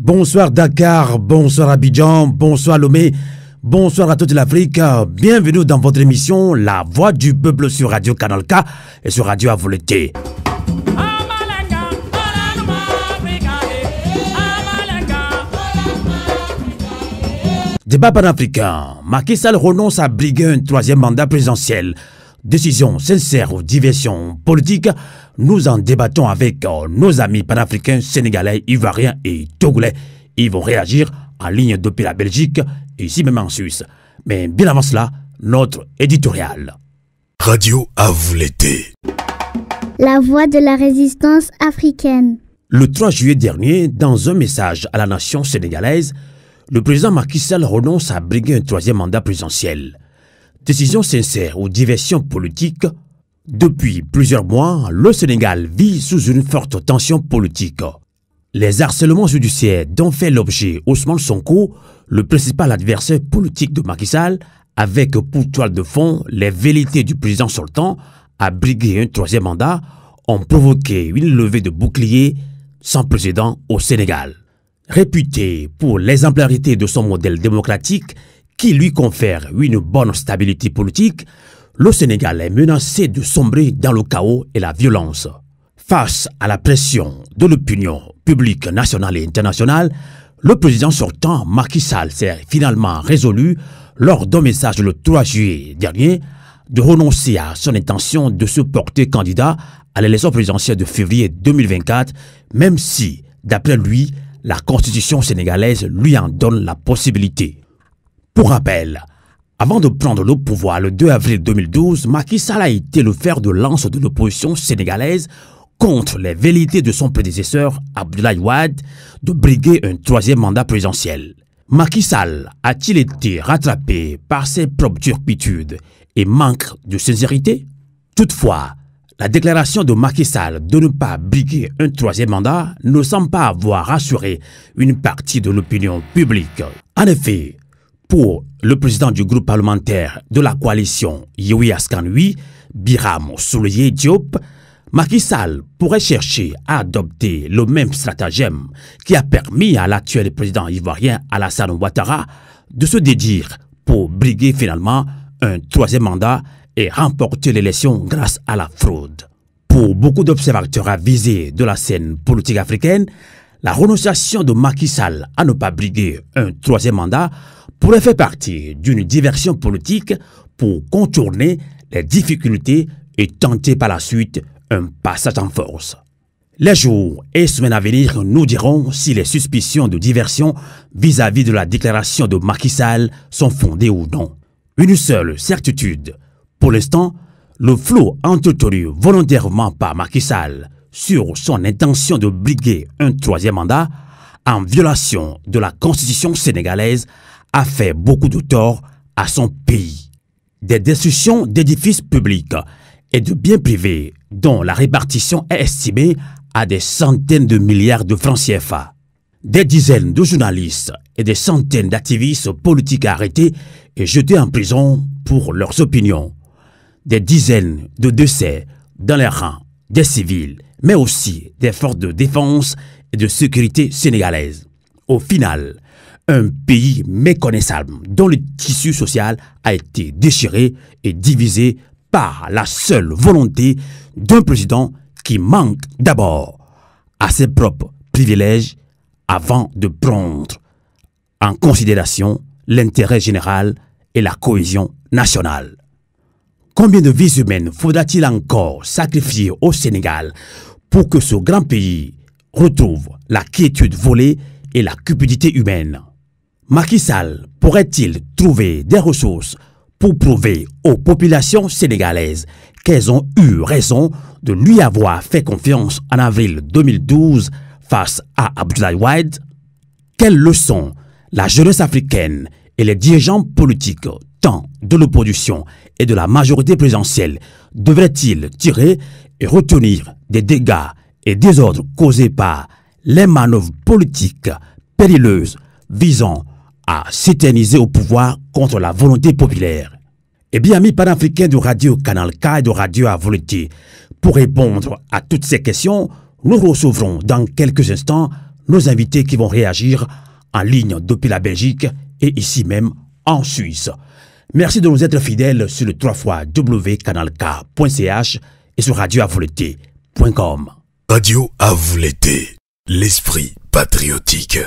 Bonsoir Dakar, bonsoir Abidjan, bonsoir Lomé, bonsoir à toute l'Afrique. Bienvenue dans votre émission La Voix du Peuple sur Radio Canal K et sur Radio Avolete. Débat panafricain. Macky Sall renonce à briguer un troisième mandat présidentiel. Décision sincère ou diversion politique. Nous en débattons avec nos amis panafricains, sénégalais, ivoiriens et togolais. Ils vont réagir en ligne depuis la Belgique et ici même en Suisse. Mais bien avant cela, notre éditorial. Radio Avolete. La voix de la résistance africaine. Le 3 juillet dernier, dans un message à la nation sénégalaise, le président Macky Sall renonce à briguer un troisième mandat présidentiel. Décision sincère ou diversion politique. Depuis plusieurs mois, le Sénégal vit sous une forte tension politique. Les harcèlements judiciaires dont fait l'objet Ousmane Sonko, le principal adversaire politique de Macky Sall, avec pour toile de fond les velléités du président sortant à briguer un troisième mandat, ont provoqué une levée de boucliers sans précédent au Sénégal. Réputé pour l'exemplarité de son modèle démocratique qui lui confère une bonne stabilité politique, le Sénégal est menacé de sombrer dans le chaos et la violence. Face à la pression de l'opinion publique nationale et internationale, le président sortant Macky Sall s'est finalement résolu, lors d'un message le 3 juillet dernier, de renoncer à son intention de se porter candidat à l'élection présidentielle de février 2024, même si, d'après lui, la constitution sénégalaise lui en donne la possibilité. Pour rappel, avant de prendre le pouvoir le 2 avril 2012, Macky Sall a été le fer de lance de l'opposition sénégalaise contre les velléités de son prédécesseur Abdoulaye Wade de briguer un troisième mandat présidentiel. Macky Sall a-t-il été rattrapé par ses propres turpitudes et manque de sincérité? Toutefois, la déclaration de Macky Sall de ne pas briguer un troisième mandat ne semble pas avoir rassuré une partie de l'opinion publique. En effet, pour le président du groupe parlementaire de la coalition Yewwi Askan Wi, Birame Souleye Diop, Macky Sall pourrait chercher à adopter le même stratagème qui a permis à l'actuel président ivoirien Alassane Ouattara de se dédire pour briguer finalement un troisième mandat et remporter l'élection grâce à la fraude. Pour beaucoup d'observateurs avisés de la scène politique africaine, la renonciation de Macky Sall à ne pas briguer un troisième mandat pourrait faire partie d'une diversion politique pour contourner les difficultés et tenter par la suite un passage en force. Les jours et semaines à venir nous diront si les suspicions de diversion vis-à-vis de la déclaration de Macky Sall sont fondées ou non. Une seule certitude. Pour l'instant, le flou entretenu volontairement par Macky Sall sur son intention de briguer un troisième mandat en violation de la constitution sénégalaise a fait beaucoup de tort à son pays. Des destructions d'édifices publics et de biens privés dont la répartition est estimée à des centaines de milliards de francs CFA. Des dizaines de journalistes et des centaines d'activistes politiques arrêtés et jetés en prison pour leurs opinions. Des dizaines de décès dans les rangs des civils, mais aussi des forces de défense et de sécurité sénégalaises. Au final, un pays méconnaissable dont le tissu social a été déchiré et divisé par la seule volonté d'un président qui manque d'abord à ses propres privilèges avant de prendre en considération l'intérêt général et la cohésion nationale. Combien de vies humaines faudra-t-il encore sacrifier au Sénégal pour que ce grand pays retrouve la quiétude volée et la cupidité humaine? Macky Sall pourrait-il trouver des ressources pour prouver aux populations sénégalaises qu'elles ont eu raison de lui avoir fait confiance en avril 2012 face à Abdoulaye Wade? Quelles leçons la jeunesse africaine et les dirigeants politiques, tant de l'opposition et de la majorité présidentielle, devraient-ils tirer et retenir des dégâts et désordres causés par les manœuvres politiques périlleuses visant à s'éterniser au pouvoir contre la volonté populaire? Eh bien, amis panafricains de Radio Canal K et de Radio Avolete, pour répondre à toutes ces questions, nous recevrons dans quelques instants nos invités qui vont réagir en ligne depuis la Belgique et ici même en Suisse. Merci de nous être fidèles sur le 3xcanalk.ch et sur radioavouleté.com. Radio à vous l'été, l'esprit patriotique.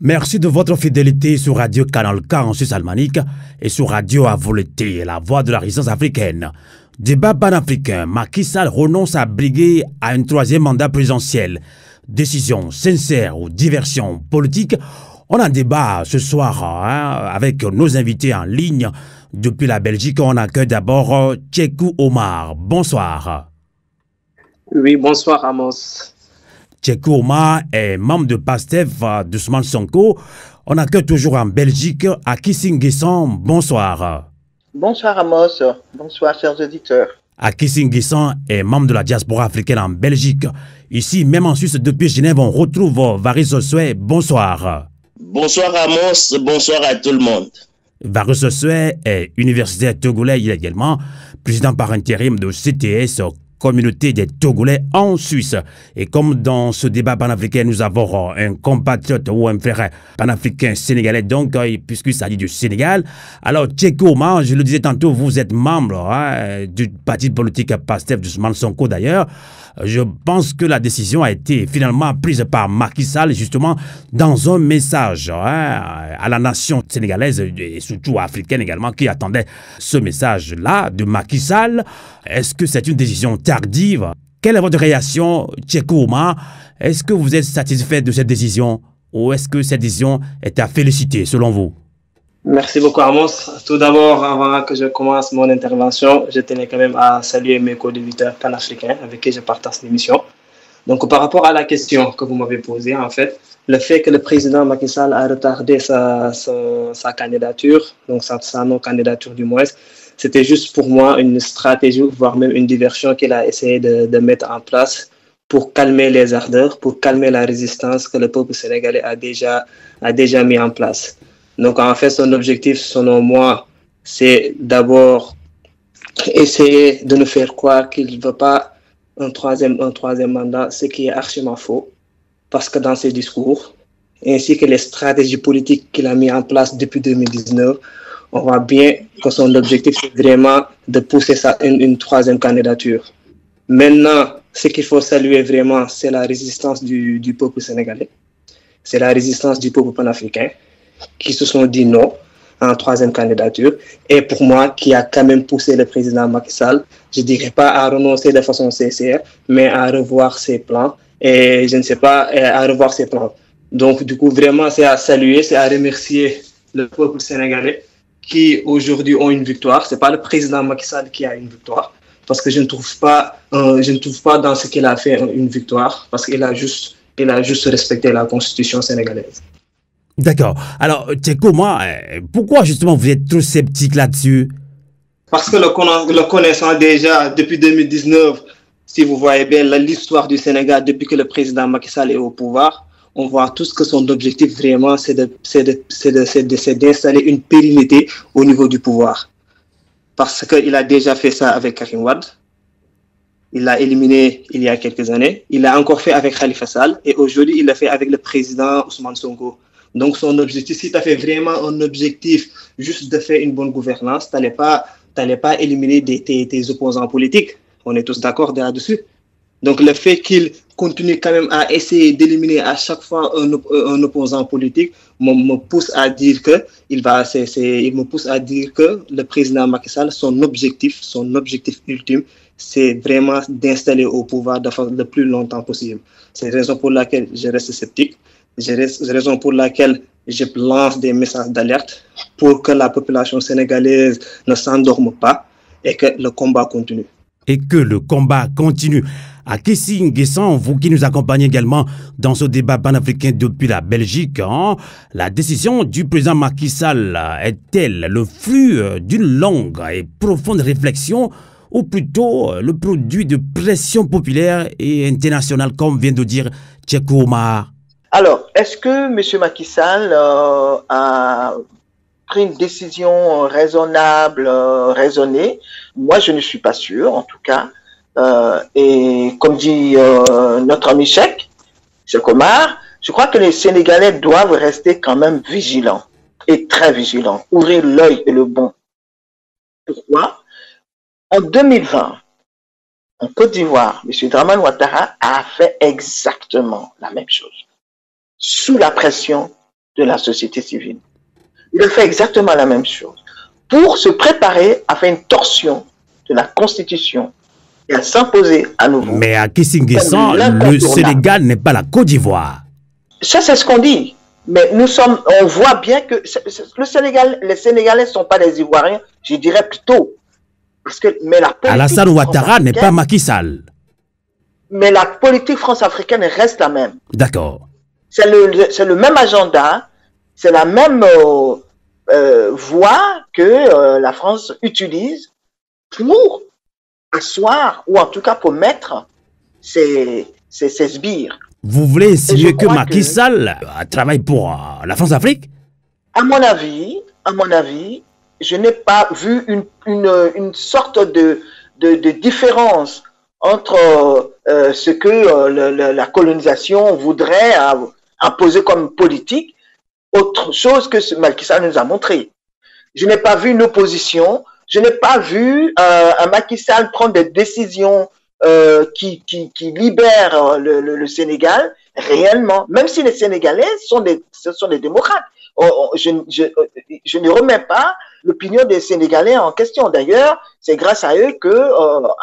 Merci de votre fidélité sur Radio Canal K en Suisse alémanique et sur Radio à vous l'été, la voix de la résistance africaine. Débat panafricain, Macky Sall renonce à briguer à un troisième mandat présidentiel. Décision sincère ou diversion politique? On en débat ce soir avec nos invités en ligne depuis la Belgique. On accueille d'abord Tchekou Omar. Bonsoir. Oui, bonsoir Amos. Tchekou Omar est membre de PASTEF d'Ousmane Sonko. On accueille toujours en Belgique Aki Singuessan. Bonsoir. Bonsoir Amos. Bonsoir chers auditeurs. Aki Singuessan est membre de la diaspora africaine en Belgique. Ici, même en Suisse, depuis Genève, on retrouve Varys Sossué. Bonsoir. Bonsoir Amos, bonsoir à tout le monde. Varys Sossué est universitaire togolais, il est également président par intérim de CTS, Communauté des Togolais en Suisse. Et comme dans ce débat panafricain, nous avons un compatriote ou un frère panafricain sénégalais, donc, puisqu'il s'agit du Sénégal. Alors, Tchekou Omar, je le disais tantôt, vous êtes membre du parti politique PASTEF d'Ousmane Sonko d'ailleurs. Je pense que la décision a été finalement prise par Macky Sall, justement, dans un message à la nation sénégalaise et surtout africaine également, qui attendait ce message-là de Macky Sall. Est-ce que c'est une décision tardive? Quelle est votre réaction, Tchekou Omar? Est-ce que vous êtes satisfait de cette décision ou est-ce que cette décision est à féliciter selon vous? Merci beaucoup Amos. Tout d'abord, avant que je commence mon intervention, je tenais quand même à saluer mes co-débatteurs panafricains avec qui je partage l'émission. Donc par rapport à la question que vous m'avez posée, en fait, le fait que le président Macky Sall a retardé sa candidature, donc sa non-candidature du moins, c'était juste pour moi une stratégie, voire même une diversion qu'il a essayé de mettre en place pour calmer les ardeurs, pour calmer la résistance que le peuple sénégalais a déjà mis en place. Donc, en fait, son objectif, selon moi, c'est d'abord essayer de nous faire croire qu'il ne veut pas un troisième mandat, ce qui est archiment faux. Parce que dans ses discours, ainsi que les stratégies politiques qu'il a mis en place depuis 2019, on voit bien que son objectif, c'est vraiment de pousser une troisième candidature. Maintenant, ce qu'il faut saluer vraiment, c'est la résistance du peuple sénégalais. C'est la résistance du peuple panafricain, qui se sont dit non à une troisième candidature et pour moi qui a quand même poussé le président Macky Sall, je ne dirais pas à renoncer de façon sincère, mais à revoir ses plans et je ne sais pas, à revoir ses plans. Donc du coup vraiment c'est à saluer, c'est à remercier le peuple sénégalais qui aujourd'hui ont une victoire. C'est pas le président Macky Sall qui a une victoire parce que je ne trouve pas dans ce qu'il a fait une victoire parce qu'il a juste respecté la constitution sénégalaise. D'accord. Alors, Tchekou, pourquoi justement vous êtes trop sceptique là-dessus? Parce que le connaissant déjà depuis 2019, si vous voyez bien l'histoire du Sénégal depuis que le président Macky Sall est au pouvoir, on voit tous que son objectif vraiment c'est d'installer une pérennité au niveau du pouvoir. Parce qu'il a déjà fait ça avec Karim Wade, il l'a éliminé il y a quelques années, il l'a encore fait avec Khalifa Sall et aujourd'hui il l'a fait avec le président Ousmane Sonko. Donc, son objectif, si tu as fait vraiment un objectif juste de faire une bonne gouvernance, tu n'allais pas éliminer tes opposants politiques. On est tous d'accord là-dessus. Donc, le fait qu'il continue quand même à essayer d'éliminer à chaque fois un opposant politique me pousse à dire que le président Macky Sall, son objectif ultime, c'est vraiment d'installer au pouvoir le plus longtemps possible. C'est la raison pour laquelle je reste sceptique. C'est la raison pour laquelle je lance des messages d'alerte pour que la population sénégalaise ne s'endorme pas et que le combat continue. Et que le combat continue. Aki Singuessan, vous qui nous accompagnez également dans ce débat panafricain depuis la Belgique, la décision du président Macky Sall est-elle le fruit d'une longue et profonde réflexion ou plutôt le produit de pression populaire et internationale, comme vient de dire Tchekou Omar? Alors, est-ce que M. Macky Sall a pris une décision raisonnable, raisonnée? Moi, je ne suis pas sûr, en tout cas. Et comme dit notre ami Cheikh Omar, Je crois que les Sénégalais doivent rester quand même vigilants et très vigilants, ouvrir l'œil et le bon. Pourquoi? En 2020, en Côte d'Ivoire, M. Dramane Ouattara a fait exactement la même chose, sous la pression de la société civile. Il a fait exactement la même chose pour se préparer à faire une torsion de la Constitution et à s'imposer à nouveau. Mais à Kissinguissan, le Sénégal n'est pas la Côte d'Ivoire. Ça, c'est ce qu'on dit. Mais on voit bien que les Sénégalais ne sont pas des Ivoiriens, je dirais plutôt. Alassane Ouattara n'est pas Macky Sall. Mais la politique france-africaine reste la même. D'accord. C'est le même agenda, c'est la même voie que la France utilise pour asseoir, ou en tout cas pour mettre ses sbires. Vous voulez insinuer que Macky Sall travaille pour la France-Afrique? À mon avis, je n'ai pas vu une sorte de différence entre ce que la colonisation voudrait imposer comme politique, autre chose que ce Macky Sall nous a montré. Je n'ai pas vu une opposition, je n'ai pas vu un Macky Sall prendre des décisions qui libèrent le Sénégal réellement, même si les Sénégalais sont des démocrates. Je ne remets pas l'opinion des Sénégalais en question. D'ailleurs, c'est grâce à eux que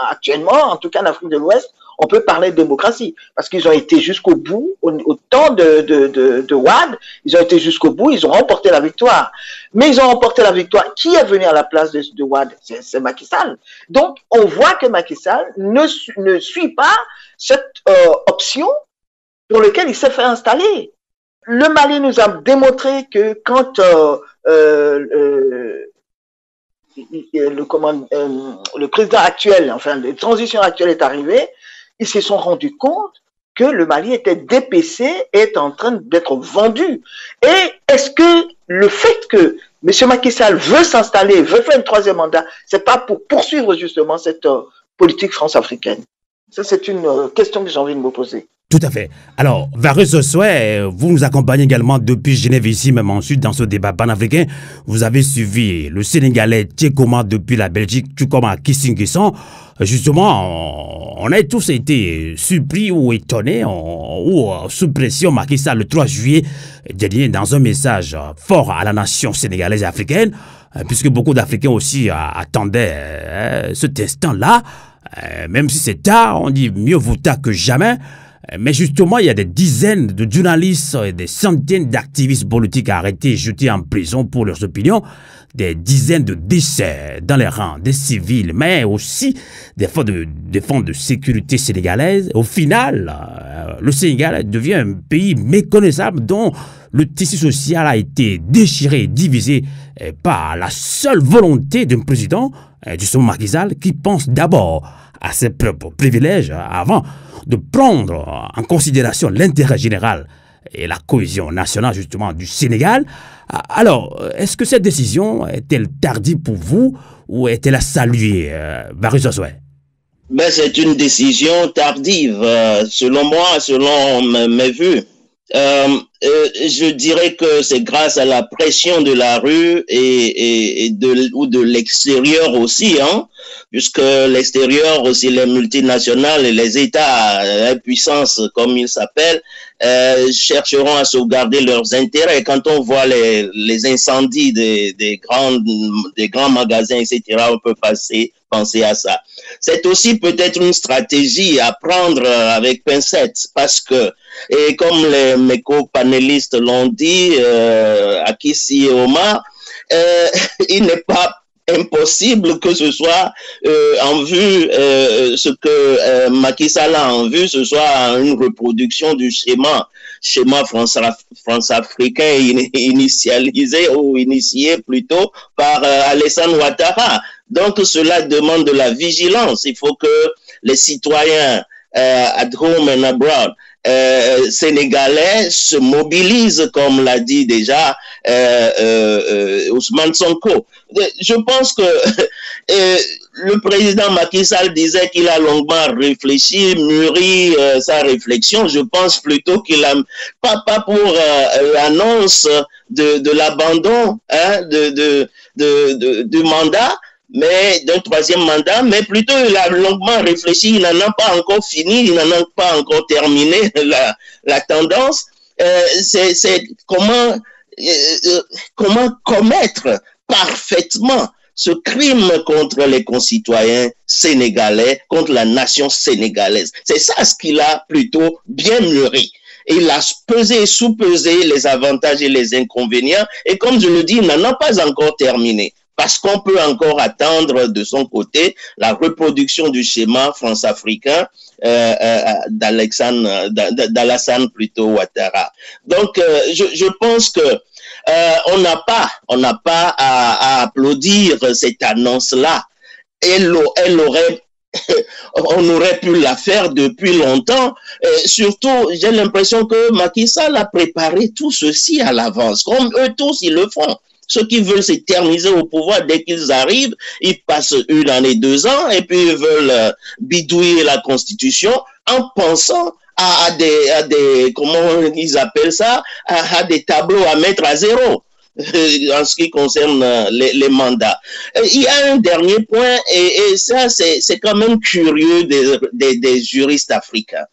actuellement, en tout cas en Afrique de l'Ouest, on peut parler de démocratie, parce qu'ils ont été jusqu'au bout, au temps de Wade, ils ont été jusqu'au bout, ils ont remporté la victoire. Mais ils ont remporté la victoire. Qui est venu à la place de Wade? C'est Macky Sall. Donc, on voit que Macky Sall ne suit pas cette option pour laquelle il s'est fait installer. Le Mali nous a démontré que quand le président actuel, enfin, la transition actuelle est arrivée, ils se sont rendus compte que le Mali était dépecé et est en train d'être vendu. Et est-ce que le fait que M. Macky Sall veut s'installer, veut faire un troisième mandat, c'est pas pour poursuivre justement cette politique france-africaine? Ça, c'est une question que j'ai envie de me poser. Tout à fait. Alors, Varus Sossoé, vous nous accompagnez également depuis Genève ici, même ensuite dans ce débat panafricain. Vous avez suivi le Sénégalais Tchekoma depuis la Belgique, Tchekoma à Kissinguissan. Justement, on a tous été surpris ou étonnés ou sous pression Macky Sall le 3 juillet dernier dans un message fort à la nation sénégalaise et africaine, puisque beaucoup d'Africains aussi attendaient cet instant-là. Même si c'est tard, on dit mieux vaut tard que jamais. Mais justement, il y a des dizaines de journalistes et des centaines d'activistes politiques arrêtés et jetés en prison pour leurs opinions, des dizaines de décès dans les rangs des civils, mais aussi des forces de sécurité sénégalaises. Au final, le Sénégal devient un pays méconnaissable dont le tissu social a été déchiré et divisé par la seule volonté d'un président, justement Macky Sall, qui pense d'abord à ses propres privilèges avant de prendre en considération l'intérêt général et la cohésion nationale justement du Sénégal. Alors, est-ce que cette décision est-elle tardive pour vous ou est-elle à saluer, Varus Sossoé? Ben, c'est une décision tardive, selon moi, selon mes vues. Je dirais que c'est grâce à la pression de la rue ou de l'extérieur aussi, hein, puisque l'extérieur aussi, les multinationales et les États, la puissance comme ils s'appellent, chercheront à sauvegarder leurs intérêts. Quand on voit les incendies des grands magasins, etc., on peut penser à ça. C'est aussi peut-être une stratégie à prendre avec pincettes, parce que, et comme mes co-panélistes l'ont dit, Akissi et Omar, il n'est pas impossible que ce soit en vue, ce que Macky Sall a en vue, ce soit une reproduction du schéma France-africain initialisé ou initié plutôt par Alassane Ouattara. Donc cela demande de la vigilance. Il faut que les citoyens at home and abroad. Sénégalais se mobilisent, comme l'a dit déjà Ousmane Sonko. Je pense que le président Macky Sall disait qu'il a longuement réfléchi, mûri sa réflexion. Je pense plutôt qu'il a, pas pour l'annonce de l'abandon du mandat, mais d'un troisième mandat, mais plutôt il a longuement réfléchi, il n'en a pas encore fini, il n'en a pas encore terminé la tendance. C'est comment commettre parfaitement ce crime contre les concitoyens sénégalais, contre la nation sénégalaise. C'est ça ce qu'il a plutôt bien mûri. Il a pesé et sous-pesé les avantages et les inconvénients, et comme je le dis, il n'en a pas encore terminé. Parce qu'on peut encore attendre de son côté la reproduction du schéma france-africain d'Alassane plutôt Ouattara. Donc, je pense que on n'a pas à applaudir cette annonce-là. On aurait pu la faire depuis longtemps. Surtout, j'ai l'impression que Macky Sall a préparé tout ceci à l'avance, comme eux tous ils le font. Ceux qui veulent s'éterniser au pouvoir, dès qu'ils arrivent, ils passent 1 année, 2 ans, et puis ils veulent bidouiller la Constitution en pensant à des comment ils appellent ça, à des tableaux à mettre à zéro en ce qui concerne les mandats. Il y a un dernier point, et ça c'est quand même curieux des juristes africains.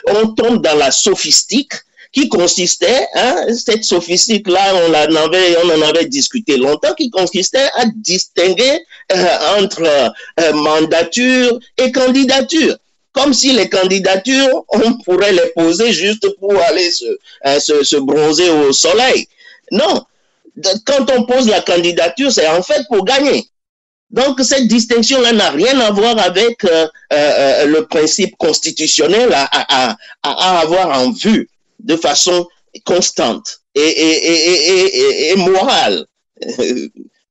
On tombe dans la sophistique qui consistait, cette sophistique-là, on en avait discuté longtemps, qui consistait à distinguer entre mandature et candidature. Comme si les candidatures, on pourrait les poser juste pour aller se bronzer au soleil. Non, quand on pose la candidature, c'est en fait pour gagner. Donc, cette distinction-là n'a rien à voir avec le principe constitutionnel à avoir en vue de façon constante et morale.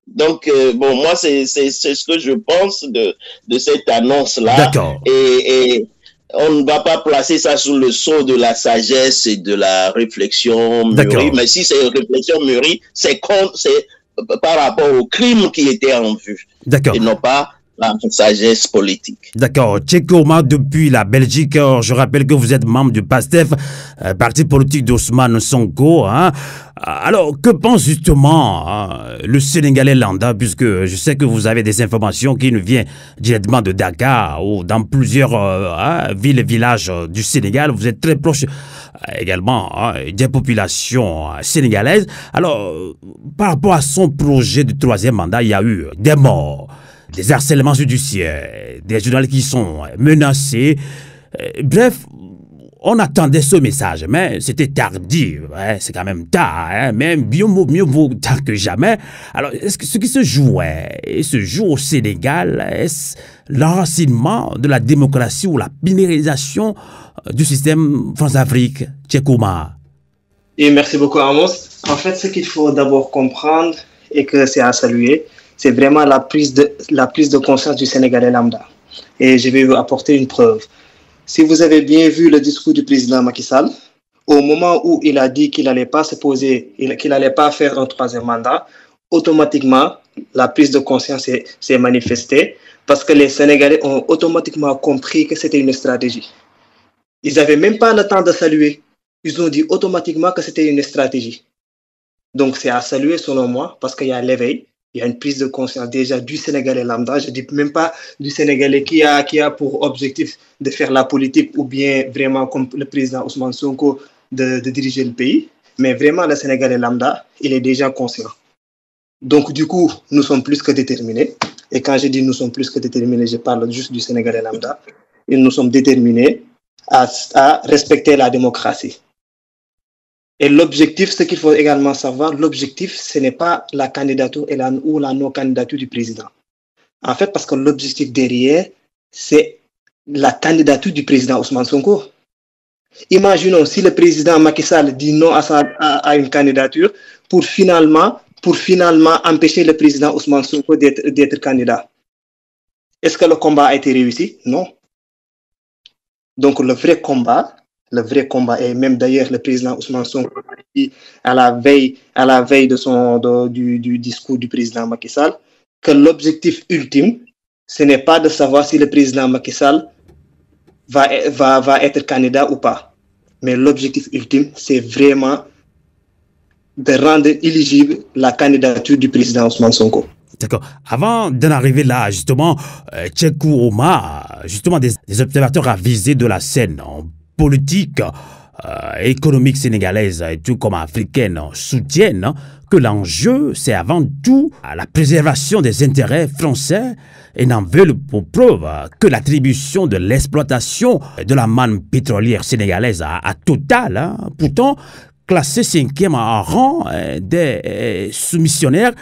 Donc, bon, moi, c'est ce que je pense de cette annonce-là. D'accord. Et on ne va pas placer ça sous le sceau de la sagesse et de la réflexion mûrie. Mais si c'est une réflexion mûrie, c'est par rapport au crime qui était en vue. D'accord. Et non pas la sagesse politique. D'accord. Tchéko Oumar, depuis la Belgique, je rappelle que vous êtes membre du PASTEF, parti politique d'Ousmane Sonko. Alors, que pense justement le Sénégalais lambda, puisque je sais que vous avez des informations qui nous viennent directement de Dakar ou dans plusieurs villes et villages du Sénégal. Vous êtes très proche également des populations sénégalaises. Alors, par rapport à son projet de 3e mandat, il y a eu des morts, des harcèlements judiciaires, des journalistes qui sont menacés. Bref, on attendait ce message, mais c'était tardif. C'est quand même tard, mais mieux vaut tard que jamais. Alors, est-ce que ce qui se joue au Sénégal, est-ce l'enracinement de la démocratie ou la minéralisation du système France-Afrique, Tchéko Oumar? Et merci beaucoup, Amos. En fait, ce qu'il faut d'abord comprendre et que c'est à saluer, c'est vraiment la prise de conscience du Sénégalais lambda. Et je vais vous apporter une preuve. Si vous avez bien vu le discours du président Macky Sall, au moment où il a dit qu'il n'allait pas se poser, qu'il n'allait pas faire un 3e mandat, automatiquement, la prise de conscience s'est manifestée parce que les Sénégalais ont automatiquement compris que c'était une stratégie. Ils n'avaient même pas le temps de saluer. Ils ont dit automatiquement que c'était une stratégie. Donc, c'est à saluer selon moi parce qu'il y a l'éveil. Il y a une prise de conscience déjà du Sénégalais lambda. Je ne dis même pas du Sénégalais qui a pour objectif de faire la politique ou bien vraiment comme le président Ousmane Sonko de diriger le pays. Mais vraiment, le Sénégalais lambda, il est déjà conscient. Donc, du coup, nous sommes plus que déterminés. Et quand je dis nous sommes plus que déterminés, je parle juste du Sénégalais lambda. Et nous sommes déterminés à respecter la démocratie. Et l'objectif, ce qu'il faut également savoir, l'objectif, ce n'est pas la candidature ou la non-candidature du président. En fait, parce que l'objectif derrière, c'est la candidature du président Ousmane Sonko. Imaginons si le président Macky Sall dit non à une candidature pour finalement empêcher le président Ousmane Sonko d'être candidat. Est-ce que le combat a été réussi? Non. Donc le vrai combat, et même d'ailleurs le président Ousmane Sonko a dit à la veille du discours du président Macky Sall, que l'objectif ultime, ce n'est pas de savoir si le président Macky Sall va être candidat ou pas. Mais l'objectif ultime, c'est vraiment de rendre éligible la candidature du président Ousmane Sonko. D'accord. Avant d'en arriver là, justement, Tchekou Oma, justement des observateurs avisés de la scène politique, économique sénégalaise, et tout comme africaine, soutiennent que l'enjeu, c'est avant tout la préservation des intérêts français et n'en veulent pour preuve que l'attribution de l'exploitation de la manne pétrolière sénégalaise à Total, pourtant classé 5e en rang des soumissionnaires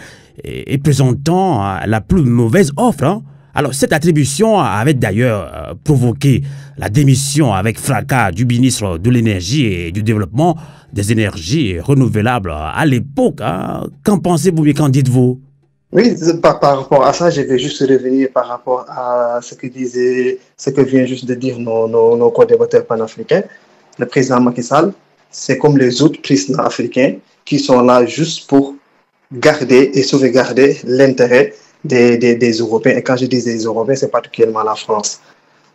et présentant la plus mauvaise offre. Alors, cette attribution avait d'ailleurs provoqué la démission avec fracas du ministre de l'Énergie et du Développement des énergies renouvelables à l'époque. Qu'en pensez-vous et qu'en dites-vous? Oui, par rapport à ça, je vais juste revenir par rapport à ce que vient juste de dire nos co-débatteurs panafricains. Le président Macky Sall, c'est comme les autres présidents africains qui sont là juste pour garder et sauvegarder l'intérêt des Européens. Et quand je dis des Européens, c'est particulièrement la France.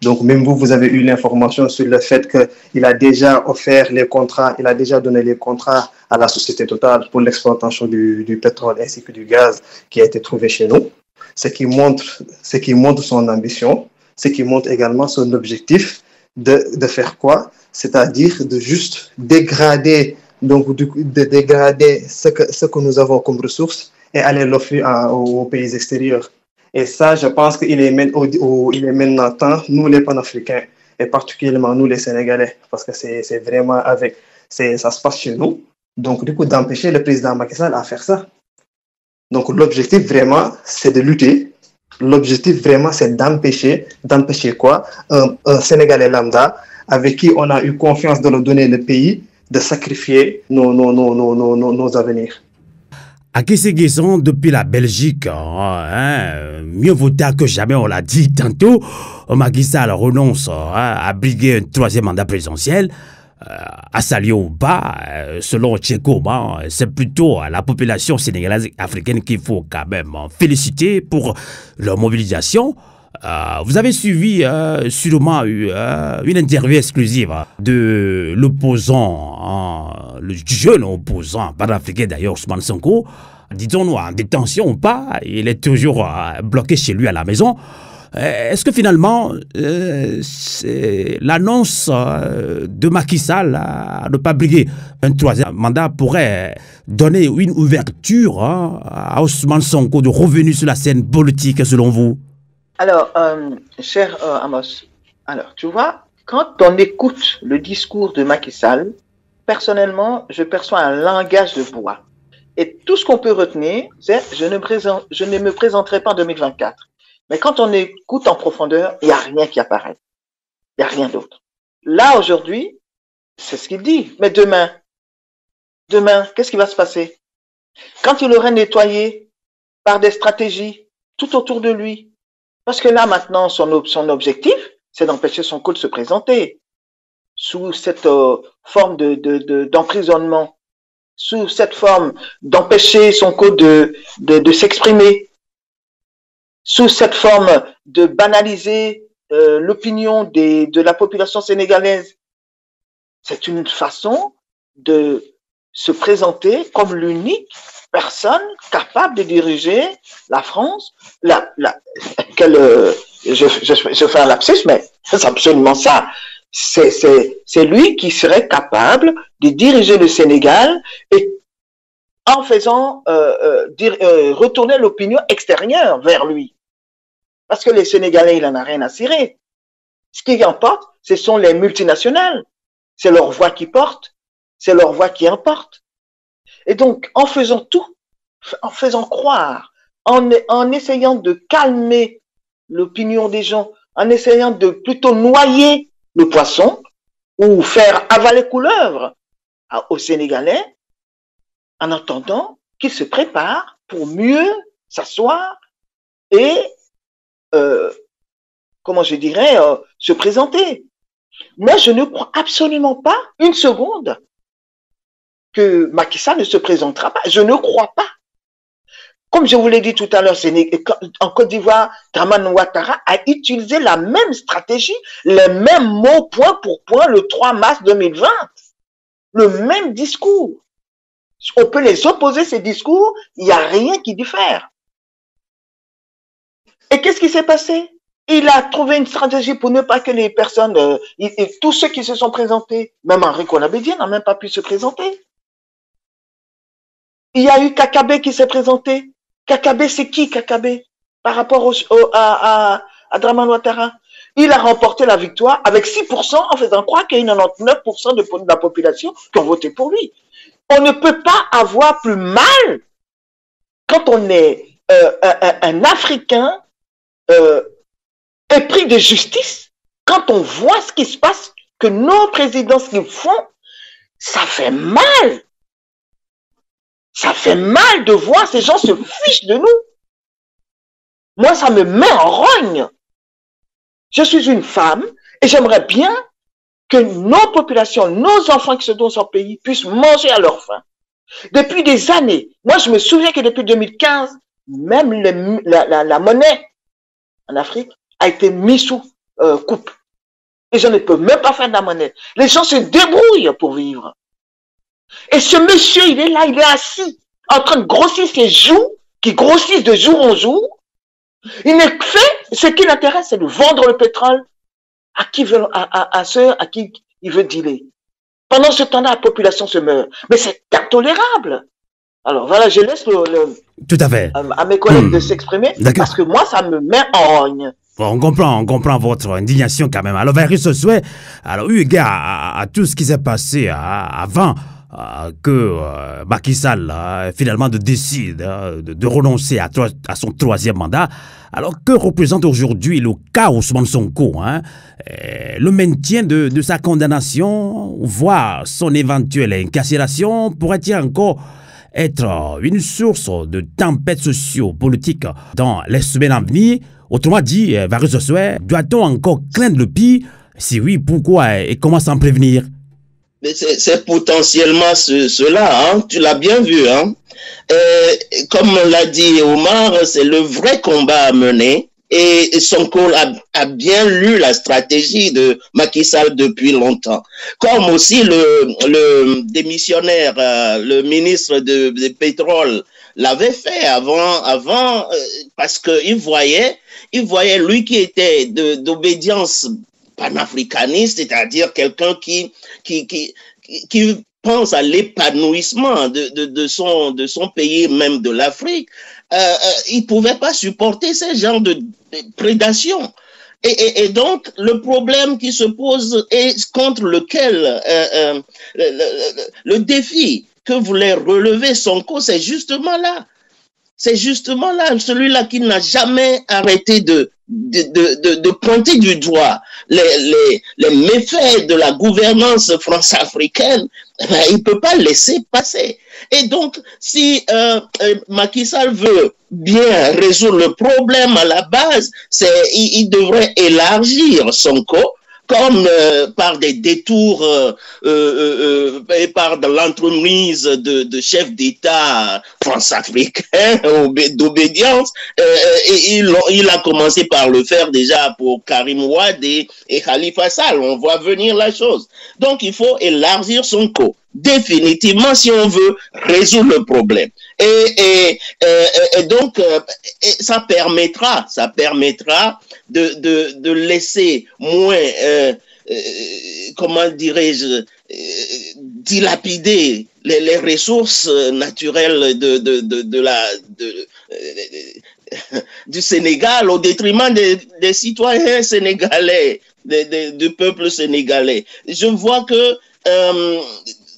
Donc même vous avez eu l'information sur le fait qu'il a déjà offert les contrats, il a déjà donné les contrats à la société Total pour l'exploitation du pétrole ainsi que du gaz qui a été trouvé chez nous. Ce qui montre son ambition, ce qui montre également son objectif de faire quoi? C'est-à-dire de juste dégrader, ce que nous avons comme ressources et aller l'offrir aux pays extérieurs. Et ça, je pense qu'il est maintenant temps, nous les panafricains, et particulièrement nous les Sénégalais, parce que c'est vraiment ça se passe chez nous. Donc, du coup, d'empêcher le président Macky Sall à faire ça. Donc, l'objectif vraiment, c'est de lutter. L'objectif vraiment, c'est d'empêcher quoi? Un Sénégalais lambda, avec qui on a eu confiance de leur donner le pays, de sacrifier nos avenirs. À qui c'est qu'ils depuis la Belgique, mieux vaut tard que jamais, on l'a dit tantôt. Macky Sall renonce à briguer un 3e mandat présidentiel. À saluer au bas, selon Tchekou, c'est plutôt la population sénégalaise africaine qu'il faut quand même féliciter pour leur mobilisation. Vous avez suivi sûrement une interview exclusive de l'opposant, le jeune opposant panafricain d'ailleurs, Ousmane Sonko. Disons-nous en détention ou pas, il est toujours bloqué chez lui à la maison. Est-ce que finalement, l'annonce de Macky Sall à ne pas briguer un 3e mandat pourrait donner une ouverture à Ousmane Sonko de revenir sur la scène politique selon vous? Alors, cher Amos, alors tu vois, quand on écoute le discours de Macky Sall, personnellement, je perçois un langage de bois. Et tout ce qu'on peut retenir, c'est je ne me présenterai pas en 2024. Mais quand on écoute en profondeur, il n'y a rien qui apparaît. Il n'y a rien d'autre. Là, aujourd'hui, c'est ce qu'il dit. Mais demain, qu'est-ce qui va se passer? Quand il aurait nettoyé par des stratégies tout autour de lui. Parce que là, maintenant, son objectif, c'est d'empêcher Sonko de se présenter sous cette forme d'emprisonnement, sous cette forme d'empêcher Sonko de s'exprimer, sous cette forme de banaliser l'opinion de la population sénégalaise. C'est une façon de se présenter comme l'unique personne capable de diriger la France. Je fais un lapsus, mais c'est absolument ça. C'est lui qui serait capable de diriger le Sénégal et en faisant retourner l'opinion extérieure vers lui. Parce que les Sénégalais, il n'en a rien à cirer. Ce qui importe, ce sont les multinationales. C'est leur voix qui porte, c'est leur voix qui importe. Et donc, en faisant tout, en faisant croire, en essayant de calmer l'opinion des gens, en essayant de plutôt noyer le poisson ou faire avaler couleuvre aux Sénégalais, en attendant qu'ils se préparent pour mieux s'asseoir et, comment je dirais, se présenter. Moi, je ne crois absolument pas une seconde que Macky Sall ne se présentera pas. Je ne crois pas. Comme je vous l'ai dit tout à l'heure, en Côte d'Ivoire, Dramane Ouattara a utilisé la même stratégie, les mêmes mots point pour point le 3 mars 2020. Le même discours. On peut les opposer, ces discours, il n'y a rien qui diffère. Et qu'est-ce qui s'est passé? Il a trouvé une stratégie pour ne pas que les personnes, et tous ceux qui se sont présentés, même Henri Konabédié n'a même pas pu se présenter. Il y a eu Kakabe qui s'est présenté. Kakabe, c'est qui Kakabe? Par rapport à Dramane Ouattara. Il a remporté la victoire avec 6% en faisant croire qu'il y a 99% de la population qui ont voté pour lui. On ne peut pas avoir plus mal quand on est un Africain épris de justice, quand on voit ce qui se passe, que nos présidents ce qu'ils font, ça fait mal. Ça fait mal de voir ces gens se fichent de nous. Moi, ça me met en rogne. Je suis une femme et j'aimerais bien que nos populations, nos enfants qui sont dans ce pays puissent manger à leur faim. Depuis des années, moi je me souviens que depuis 2015, même la monnaie en Afrique a été mise sous coupe. Les gens ne peuvent même pas faire de la monnaie. Les gens se débrouillent pour vivre. Et ce monsieur, il est là, il est assis, en train de grossir ses joues, qui grossissent de jour en jour. Il ne fait, ce qui l'intéresse, c'est de vendre le pétrole à ceux à qui il veut dealer. Pendant ce temps-là, la population se meurt. Mais c'est intolérable. Alors voilà, je laisse Tout à fait. À mes collègues de s'exprimer, parce que moi, ça me met en rogne. On comprend votre indignation quand même. Alors, Valérie Sossuet, alors, eu égard à tout ce qui s'est passé avant que Macky Sall finalement décide de renoncer à son troisième mandat, alors que représente aujourd'hui le cas Ousmane Sonko, le maintien de sa condamnation, voire son éventuelle incarcération, pourrait-il encore être une source de tempêtes socio-politiques dans les semaines à venir? Autrement dit, Valérie Sossuet, doit-on encore craindre le pire? Si oui, pourquoi et comment s'en prévenir? Mais c'est potentiellement cela, tu l'as bien vu. Comme l'a dit Omar, c'est le vrai combat à mener. Et Sonko a bien lu la stratégie de Macky Sall depuis longtemps. Comme aussi le démissionnaire, le ministre de pétrole l'avait fait avant parce qu'il voyait lui qui était d'obédience panafricaniste, c'est-à-dire quelqu'un qui pense à l'épanouissement de son pays, même de l'Afrique, il pouvait pas supporter ce genre de prédation. Et donc, le problème qui se pose et contre lequel le défi que voulait relever Sonko, c'est justement là. C'est justement là, celui-là qui n'a jamais arrêté de pointer du doigt les méfaits de la gouvernance france-africaine. Il peut pas laisser passer. Et donc, si Macky Sall veut bien résoudre le problème à la base, il devrait élargir Sonko, comme par des détours et par de l'entremise de chefs d'État france-africains d'obédience. Et il a commencé par le faire déjà pour Karim Wade et Khalifa Sall. On voit venir la chose. Donc, il faut élargir Sonko. Définitivement, si on veut résoudre le problème. Et donc, ça permettra de laisser moins, comment dirais-je, dilapider les ressources naturelles du Sénégal au détriment des citoyens sénégalais, du peuple sénégalais. Je vois que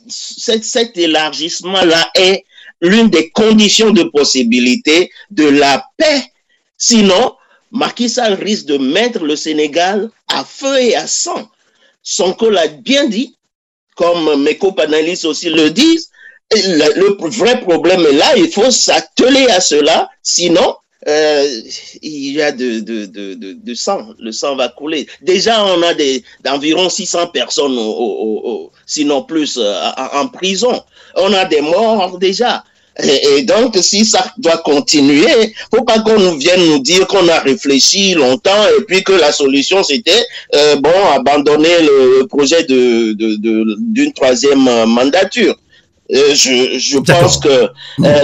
cet élargissement-là est l'une des conditions de possibilité de la paix. Sinon, Macky Sall risque de mettre le Sénégal à feu et à sang. Sonko l'a bien dit, comme mes co-panélistes aussi le disent, le vrai problème est là, il faut s'atteler à cela, sinon il y a de sang. Le sang va couler. Déjà, on a d'environ 600 personnes, sinon plus, en prison. On a des morts déjà. Et donc, si ça doit continuer, faut pas qu'on nous vienne nous dire qu'on a réfléchi longtemps et puis que la solution c'était abandonner le projet d'une troisième mandature. Je pense que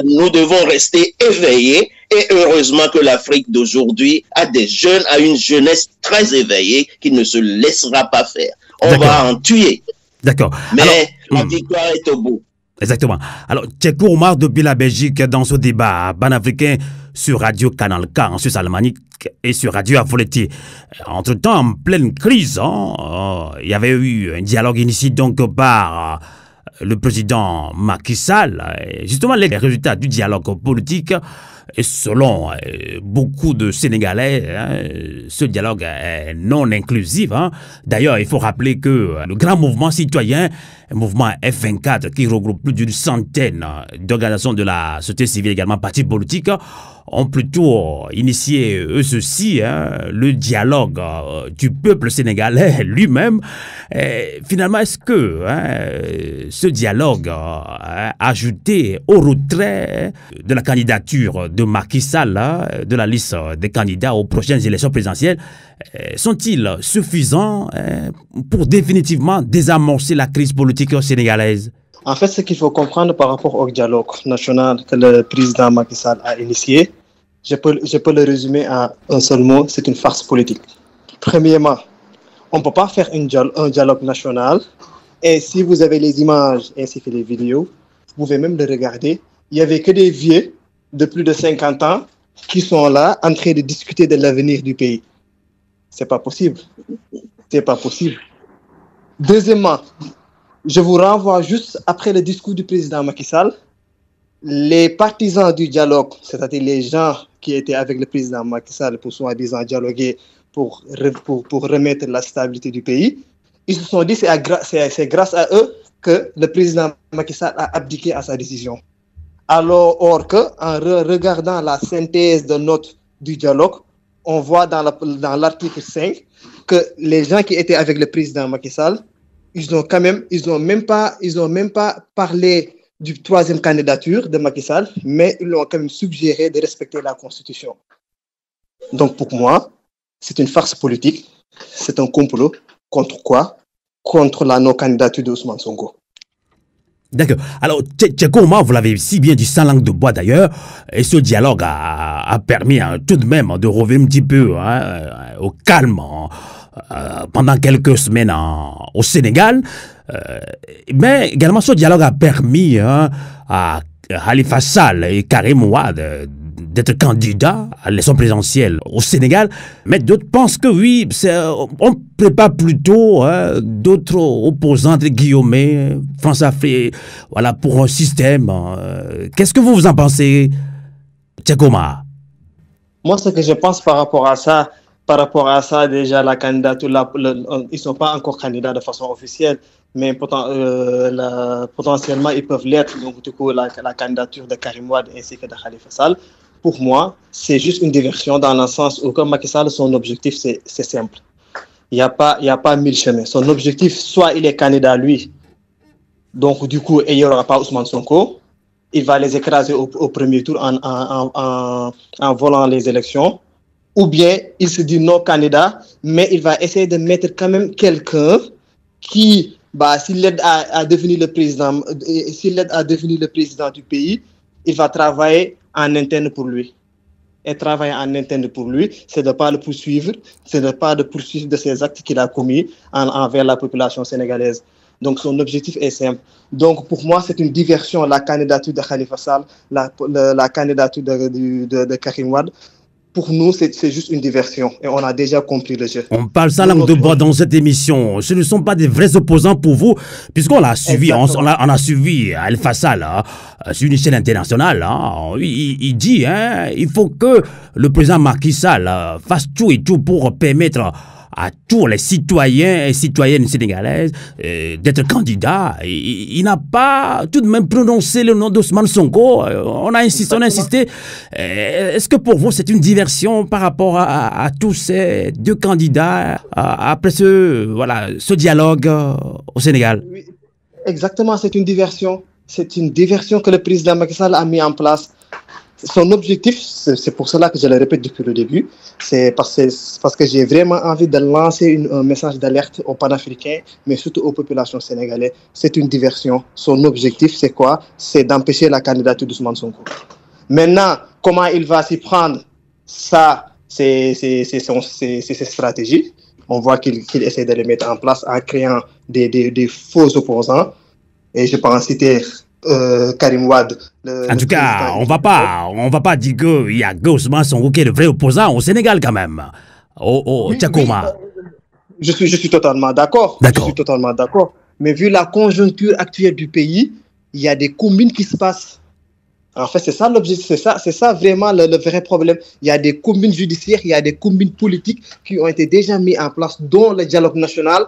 nous devons rester éveillés et heureusement que l'Afrique d'aujourd'hui a une jeunesse très éveillée qui ne se laissera pas faire. On va en tuer. D'accord. Mais la victoire est au bout. Exactement. Alors, Tchéko Oumar depuis la Belgique dans ce débat panafricain sur Radio Canal K en Suisse alémanique et sur Radio Avoletti. Entre-temps, en pleine crise, il y avait eu un dialogue initié donc par le président Macky Sall. Justement, les résultats du dialogue politique, et selon beaucoup de Sénégalais, ce dialogue est non inclusif. D'ailleurs, il faut rappeler que le grand mouvement citoyen, le mouvement F24, qui regroupe plus d'une centaine d'organisations de la société civile, également partis politiques, ont plutôt initié eux ceci, le dialogue du peuple sénégalais lui-même. Finalement, est-ce que ce dialogue ajouté au retrait de la candidature de Macky Sall, de la liste des candidats aux prochaines élections présidentielles, sont-ils suffisants pour définitivement désamorcer la crise politique sénégalaise? En fait, ce qu'il faut comprendre par rapport au dialogue national que le président Macky Sall a initié, je peux le résumer en un seul mot, c'est une farce politique. Premièrement, on ne peut pas faire un dialogue national, et si vous avez les images ainsi que les vidéos, vous pouvez même le regarder, il n'y avait que des vieux de plus de 50 ans qui sont là en train de discuter de l'avenir du pays. C'est pas possible. C'est pas possible. Deuxièmement, je vous renvoie juste après le discours du président Macky Sall, les partisans du dialogue, c'est-à-dire les gens qui étaient avec le président Macky Sall pour soi-disant dialoguer pour remettre la stabilité du pays, ils se sont dit que c'est grâce à eux que le président Macky Sall a abdiqué à sa décision. Alors, or que, en regardant la synthèse de notes du dialogue, on voit dans l'article 5 que les gens qui étaient avec le président Macky Sall, ils n'ont même pas parlé du troisième candidature de Macky Sall, mais ils l'ont quand même suggéré de respecter la Constitution. Donc pour moi, c'est une farce politique, c'est un complot. Contre quoi? Contre la non-candidature d'Ousmane Sonko. D'accord. Alors, Tchéko Oumar, vous l'avez si bien dit sans langue de bois d'ailleurs, et ce dialogue a permis tout de même de revenir un petit peu au calme pendant quelques semaines au Sénégal. Mais également, ce dialogue a permis à Khalifa Sall et Karim Wade d'être candidats à l'élection présidentielle au Sénégal. Mais d'autres pensent que oui, on prépare plutôt d'autres opposants, entre guillemets, France-Afrique, voilà, pour un système. Qu'est-ce que vous en pensez, Tchéko Oumar? Moi, ce que je pense par rapport à ça, déjà, la candidature, ils ne sont pas encore candidats de façon officielle, mais potentiellement, ils peuvent l'être. Donc, du coup, la candidature de Karim Wade ainsi que de Khalifa Sall, pour moi, c'est juste une diversion dans le sens où, comme Macky Sall, son objectif, c'est simple. Il n'y a pas mille chemins. Son objectif, soit il est candidat, lui, donc, du coup, il n'y aura pas Ousmane Sonko. Il va les écraser au premier tour en volant les élections. Ou bien, il se dit non candidat, mais il va essayer de mettre quand même quelqu'un qui, s'il l'aide à devenir le président, du pays, il va travailler en interne pour lui. Et travailler en interne pour lui, c'est de ne pas le poursuivre, c'est de ne pas le poursuivre de ses actes qu'il a commis envers la population sénégalaise. Donc, son objectif est simple. Donc, pour moi, c'est une diversion, la candidature de Khalifa Sall, la candidature de Karim Wade. Pour nous, c'est juste une diversion et on a déjà compris le jeu. On parle sans langue de bois dans cette émission. Ce ne sont pas des vrais opposants pour vous, puisqu'on l'a suivi. On a suivi Khalifa Sall sur une chaîne internationale. Il dit il faut que le président Macky Sall fasse tout et tout pour permettre à tous les citoyens et citoyennes sénégalaises d'être candidats. Il n'a pas tout de même prononcé le nom d'Ousmane Sonko. On a insisté. Est-ce que pour vous, c'est une diversion par rapport à tous ces deux candidats après ce dialogue au Sénégal? Oui, exactement, c'est une diversion. C'est une diversion que le président Macky Sall a mis en place. Son objectif, c'est pour cela que je le répète depuis le début, c'est parce que j'ai vraiment envie de lancer un message d'alerte aux panafricains, mais surtout aux populations sénégalaises. C'est une diversion. Son objectif, c'est quoi? C'est d'empêcher la candidature d'Ousmane Sonko. Maintenant, comment il va s'y prendre? Ça, c'est ses stratégies. On voit qu'il essaie de les mettre en place en créant des faux opposants. Et je pense citer Karim Wade. En tout cas, on va pas dire qu'il y a Ousmane Sonko qui est le vrai opposant au Sénégal quand même. Tchakoma. Je suis totalement d'accord. Je suis totalement d'accord. Mais vu la conjoncture actuelle du pays, il y a des combines qui se passent. En fait, c'est ça l'objectif, c'est ça vraiment le vrai problème. Il y a des combines judiciaires, il y a des combines politiques qui ont été déjà mises en place, dont le dialogue national,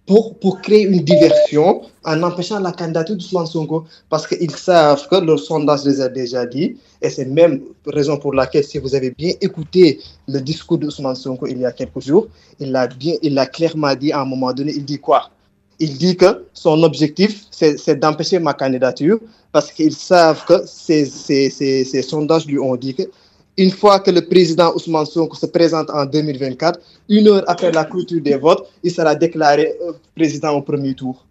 pour créer une diversion en empêchant la candidature d'Ousmane Sonko, parce qu'ils savent que le sondage les a déjà dit, et c'est même raison pour laquelle, si vous avez bien écouté le discours d'Ousmane Sonko il y a quelques jours, il a clairement dit à un moment donné, il dit quoi? Il dit que son objectif, c'est d'empêcher ma candidature, parce qu'ils savent que ces sondages lui ont dit que une fois que le président Ousmane Sonko se présente en 2024, une heure après la clôture des votes, il sera déclaré président au premier tour.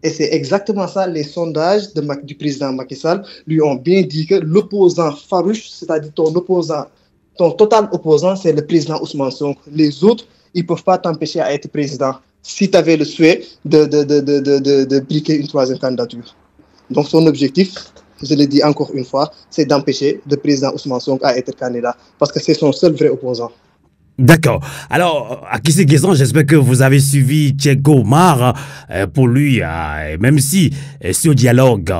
Et c'est exactement ça, les sondages du président Macky Sall lui ont bien dit que l'opposant farouche, c'est-à-dire ton total opposant, c'est le président Ousmane Sonko. Les autres, ils ne peuvent pas t'empêcher à être président si tu avais le souhait de briquer une troisième candidature. Donc son objectif, je le dis encore une fois, c'est d'empêcher le président Ousmane Sonko à être candidat, parce que c'est son seul vrai opposant. D'accord. Alors, à Kissé Guézon, j'espère que vous avez suivi Tcheko Omar. Pour lui, même si ce dialogue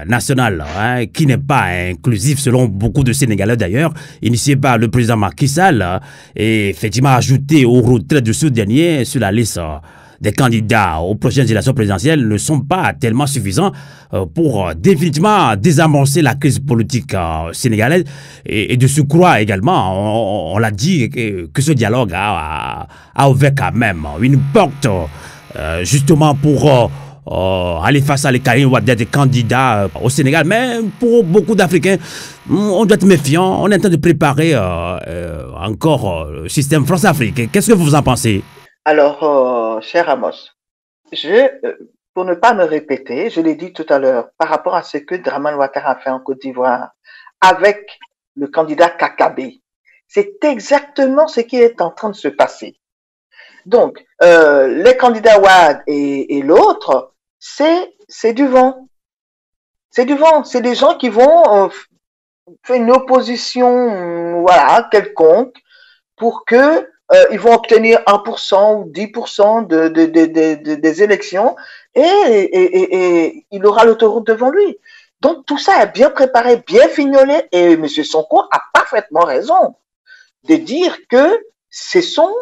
national, qui n'est pas inclusif selon beaucoup de Sénégalais d'ailleurs, initié par le président Macky Sall, et effectivement ajouté au retrait de ce dernier sur la liste des candidats aux prochaines élections présidentielles ne sont pas tellement suffisants pour définitivement désamorcer la crise politique sénégalaise et de surcroît également, on l'a dit, que ce dialogue a ouvert quand même une porte justement pour aller face à les Karim Wade des candidats au Sénégal. Mais pour beaucoup d'Africains, on doit être méfiant, on est en train de préparer encore le système France-Afrique. Qu'est-ce que vous en pensez? Alors, cher Amos, pour ne pas me répéter, je l'ai dit tout à l'heure, par rapport à ce que Dramane Ouattara a fait en Côte d'Ivoire avec le candidat Kakabe, c'est exactement ce qui est en train de se passer. Donc, les candidats Wade et l'autre, c'est du vent. C'est du vent. C'est des gens qui vont faire une opposition, voilà, quelconque, pour que ils vont obtenir 1% ou 10% des élections et il aura l'autoroute devant lui. Donc tout ça est bien préparé, bien fignolé et M. Sonko a parfaitement raison de dire que ce sont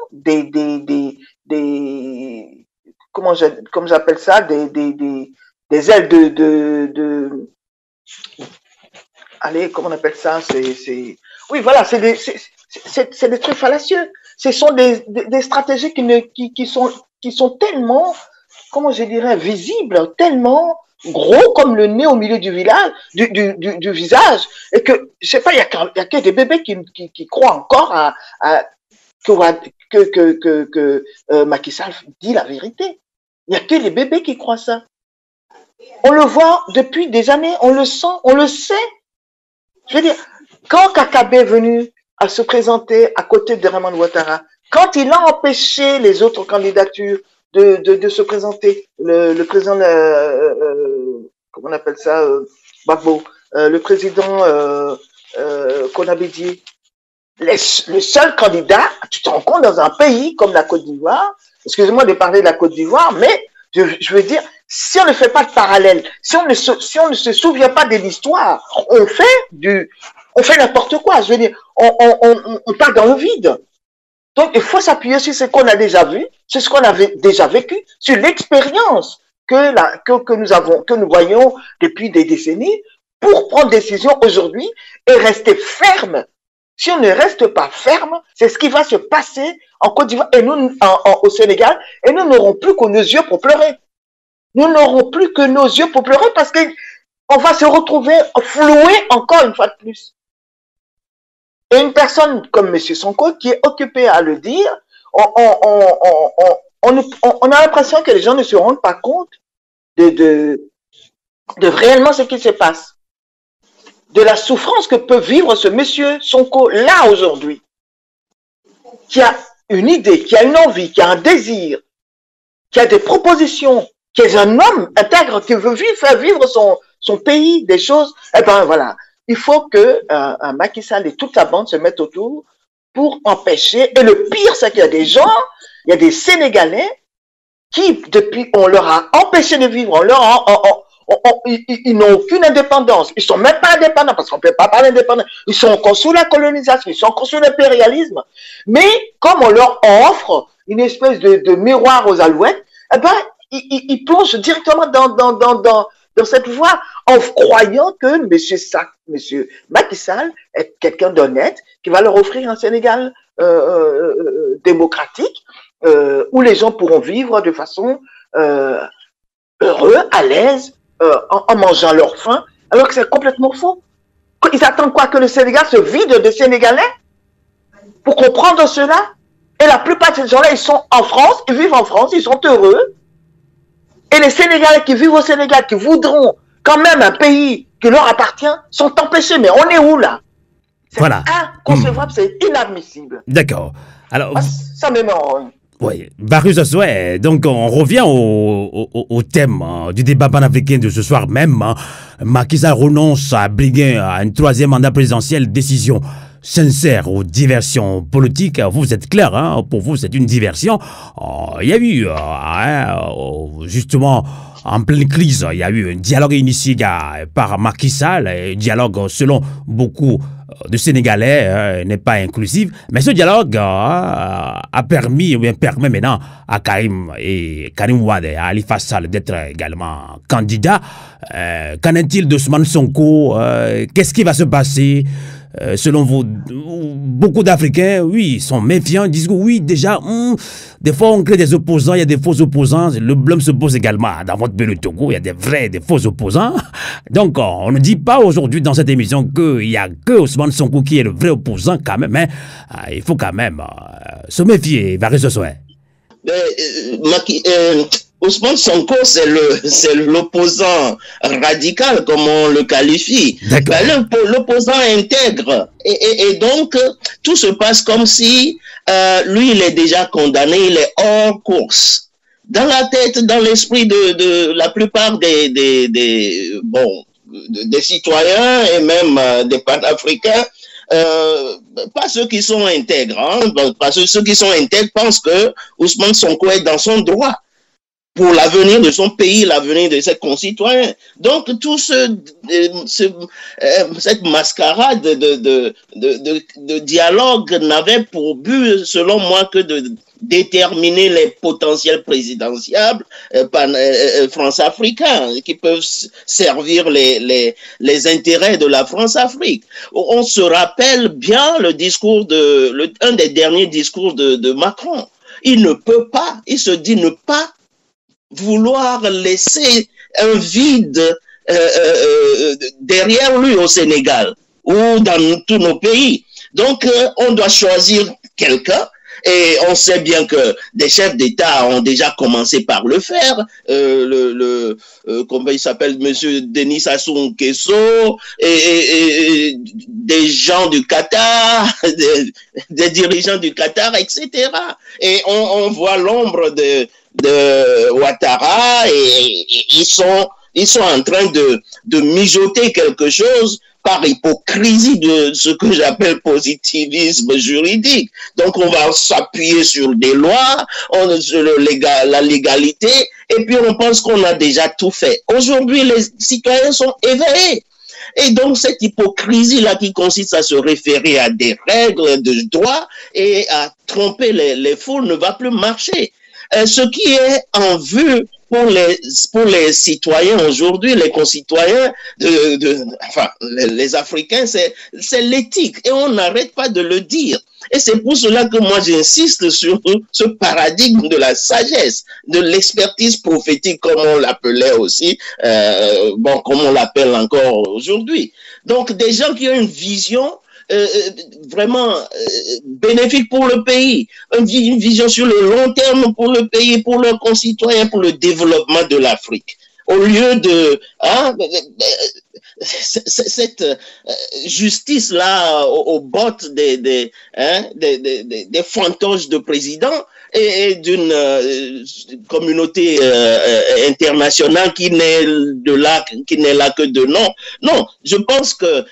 comme j'appelle ça, des ailes allez, comment on appelle ça? Oui, voilà, c'est des trucs fallacieux. Ce sont des stratégies qui sont tellement, comment je dirais, visibles, tellement gros comme le nez au milieu du visage, et que, je sais pas, il y a que des bébés qui croient encore que Macky Sall dit la vérité. Il y a que les bébés qui croient ça. On le voit depuis des années, on le sent, on le sait. Je veux dire, quand Kakabe est venu à se présenter à côté de Dramane Ouattara, quand il a empêché les autres candidatures de se présenter, le président, comment on appelle ça, Gbagbo, le président Konabédié, le seul candidat, tu te rends compte, dans un pays comme la Côte d'Ivoire, excusez-moi de parler de la Côte d'Ivoire, mais je veux dire, si on ne fait pas de parallèle, si on ne se souvient pas de l'histoire, on fait n'importe quoi. Je veux dire, on part dans le vide. Donc, il faut s'appuyer sur ce qu'on a déjà vu, sur ce qu'on avait déjà vécu, sur l'expérience que nous voyons depuis des décennies pour prendre décision aujourd'hui et rester ferme. Si on ne reste pas ferme, c'est ce qui va se passer en Côte d'Ivoire et nous, au Sénégal, et nous n'aurons plus que nos yeux pour pleurer. Nous n'aurons plus que nos yeux pour pleurer parce qu'on va se retrouver floué encore une fois de plus. Et une personne comme M. Sonko qui est occupé à le dire, on a l'impression que les gens ne se rendent pas compte de réellement ce qui se passe. De la souffrance que peut vivre ce monsieur Sonko là aujourd'hui, qui a une idée, qui a une envie, qui a un désir, qui a des propositions, qui est un homme intègre, qui veut faire vivre son pays, des choses. Eh ben voilà, il faut que Macky Sall et toute sa bande se mettent autour pour empêcher. Et le pire, c'est qu'il y a des gens, il y a des Sénégalais qui, depuis, on leur a empêché de vivre, ils n'ont aucune indépendance. Ils sont même pas indépendants parce qu'on ne peut pas parler d'indépendance. Ils sont encore sous la colonisation, ils sont encore sous l'impérialisme. Mais comme on leur offre une espèce de miroir aux alouettes, eh ben, ils plongent directement dans cette voie en croyant que monsieur Macky Sall est quelqu'un d'honnête qui va leur offrir un Sénégal démocratique où les gens pourront vivre de façon heureux, à l'aise, en mangeant leur faim, alors que c'est complètement faux. Ils attendent quoi? Que le Sénégal se vide de Sénégalais pour comprendre cela? Et la plupart de ces gens-là, ils sont en France, ils vivent en France, ils sont heureux. Et les Sénégalais qui vivent au Sénégal, qui voudront quand même un pays qui leur appartient, sont empêchés. Mais on est où là? C'est inconcevable, c'est inadmissible. D'accord. Alors, ça m'émeut. Oui, Varus Osoué, donc on revient au thème du débat panafricain de ce soir même. Macky Sall renonce à briguer un troisième mandat présidentiel, décision sincère aux diversions politiques. Vous êtes clair, hein, pour vous c'est une diversion. Il y a eu, justement, en pleine crise, il y a eu un dialogue initié par Macky Sall, un dialogue selon beaucoup de Sénégalais n'est pas inclusif, mais ce dialogue a permis, ou bien permet maintenant à Karim Wade et à Khalifa Sall d'être également candidats. Qu'en est-il d'Ousmane Sonko? Qu'est-ce qui va se passer? Selon vous, beaucoup d'Africains, oui, sont méfiants, disent que oui, déjà, des fois on crée des opposants, il y a des faux opposants, le blâme se pose également dans votre pays le Togo, il y a des vrais, des faux opposants. Donc on ne dit pas aujourd'hui dans cette émission qu'il n'y a que Ousmane Sonko qui est le vrai opposant quand même, hein. Il faut quand même se méfier, Varus Osoué. Ousmane Sonko, c'est l'opposant radical, comme on le qualifie. L'opposant intègre. Et donc, tout se passe comme si lui, il est déjà condamné, il est hors course. Dans la tête, dans l'esprit de la plupart des citoyens et même des panafricains, pas ceux qui sont intègres, hein, parce que ceux qui sont intègres pensent que Ousmane Sonko est dans son droit pour l'avenir de son pays, l'avenir de ses concitoyens. Donc, tout cette mascarade de dialogue n'avait pour but, selon moi, que de déterminer les potentiels présidentiables France-africains qui peuvent servir les intérêts de la France-Afrique. On se rappelle bien un des derniers discours de Macron. Il ne peut pas, il se dit ne pas vouloir laisser un vide derrière lui au Sénégal ou dans tous nos pays. Donc, on doit choisir quelqu'un. Et on sait bien que des chefs d'État ont déjà commencé par le faire. Comment il s'appelle, monsieur Denis Sassou Nguesso, et des gens du Qatar, des dirigeants du Qatar, etc. Et on voit l'ombre de Ouattara et ils sont en train de mijoter quelque chose par hypocrisie de ce que j'appelle positivisme juridique. Donc on va s'appuyer sur des lois, sur la légalité, et puis on pense qu'on a déjà tout fait. Aujourd'hui, les citoyens sont éveillés. Et donc, cette hypocrisie-là qui consiste à se référer à des règles de droit et à tromper les foules ne va plus marcher. Ce qui est en vue pour les citoyens aujourd'hui, les concitoyens, enfin, les Africains, c'est l'éthique. Et on n'arrête pas de le dire. Et c'est pour cela que moi, j'insiste sur ce paradigme de la sagesse, de l'expertise prophétique, comme on l'appelait aussi, comme on l'appelle encore aujourd'hui. Donc, des gens qui ont une vision vraiment bénéfique pour le pays, une vision sur le long terme pour le pays, pour leurs concitoyens, pour le développement de l'Afrique. Au lieu de cette justice-là aux bottes des fantoches de présidents et d'une communauté internationale qui n'est là que de nom. Non, je pense que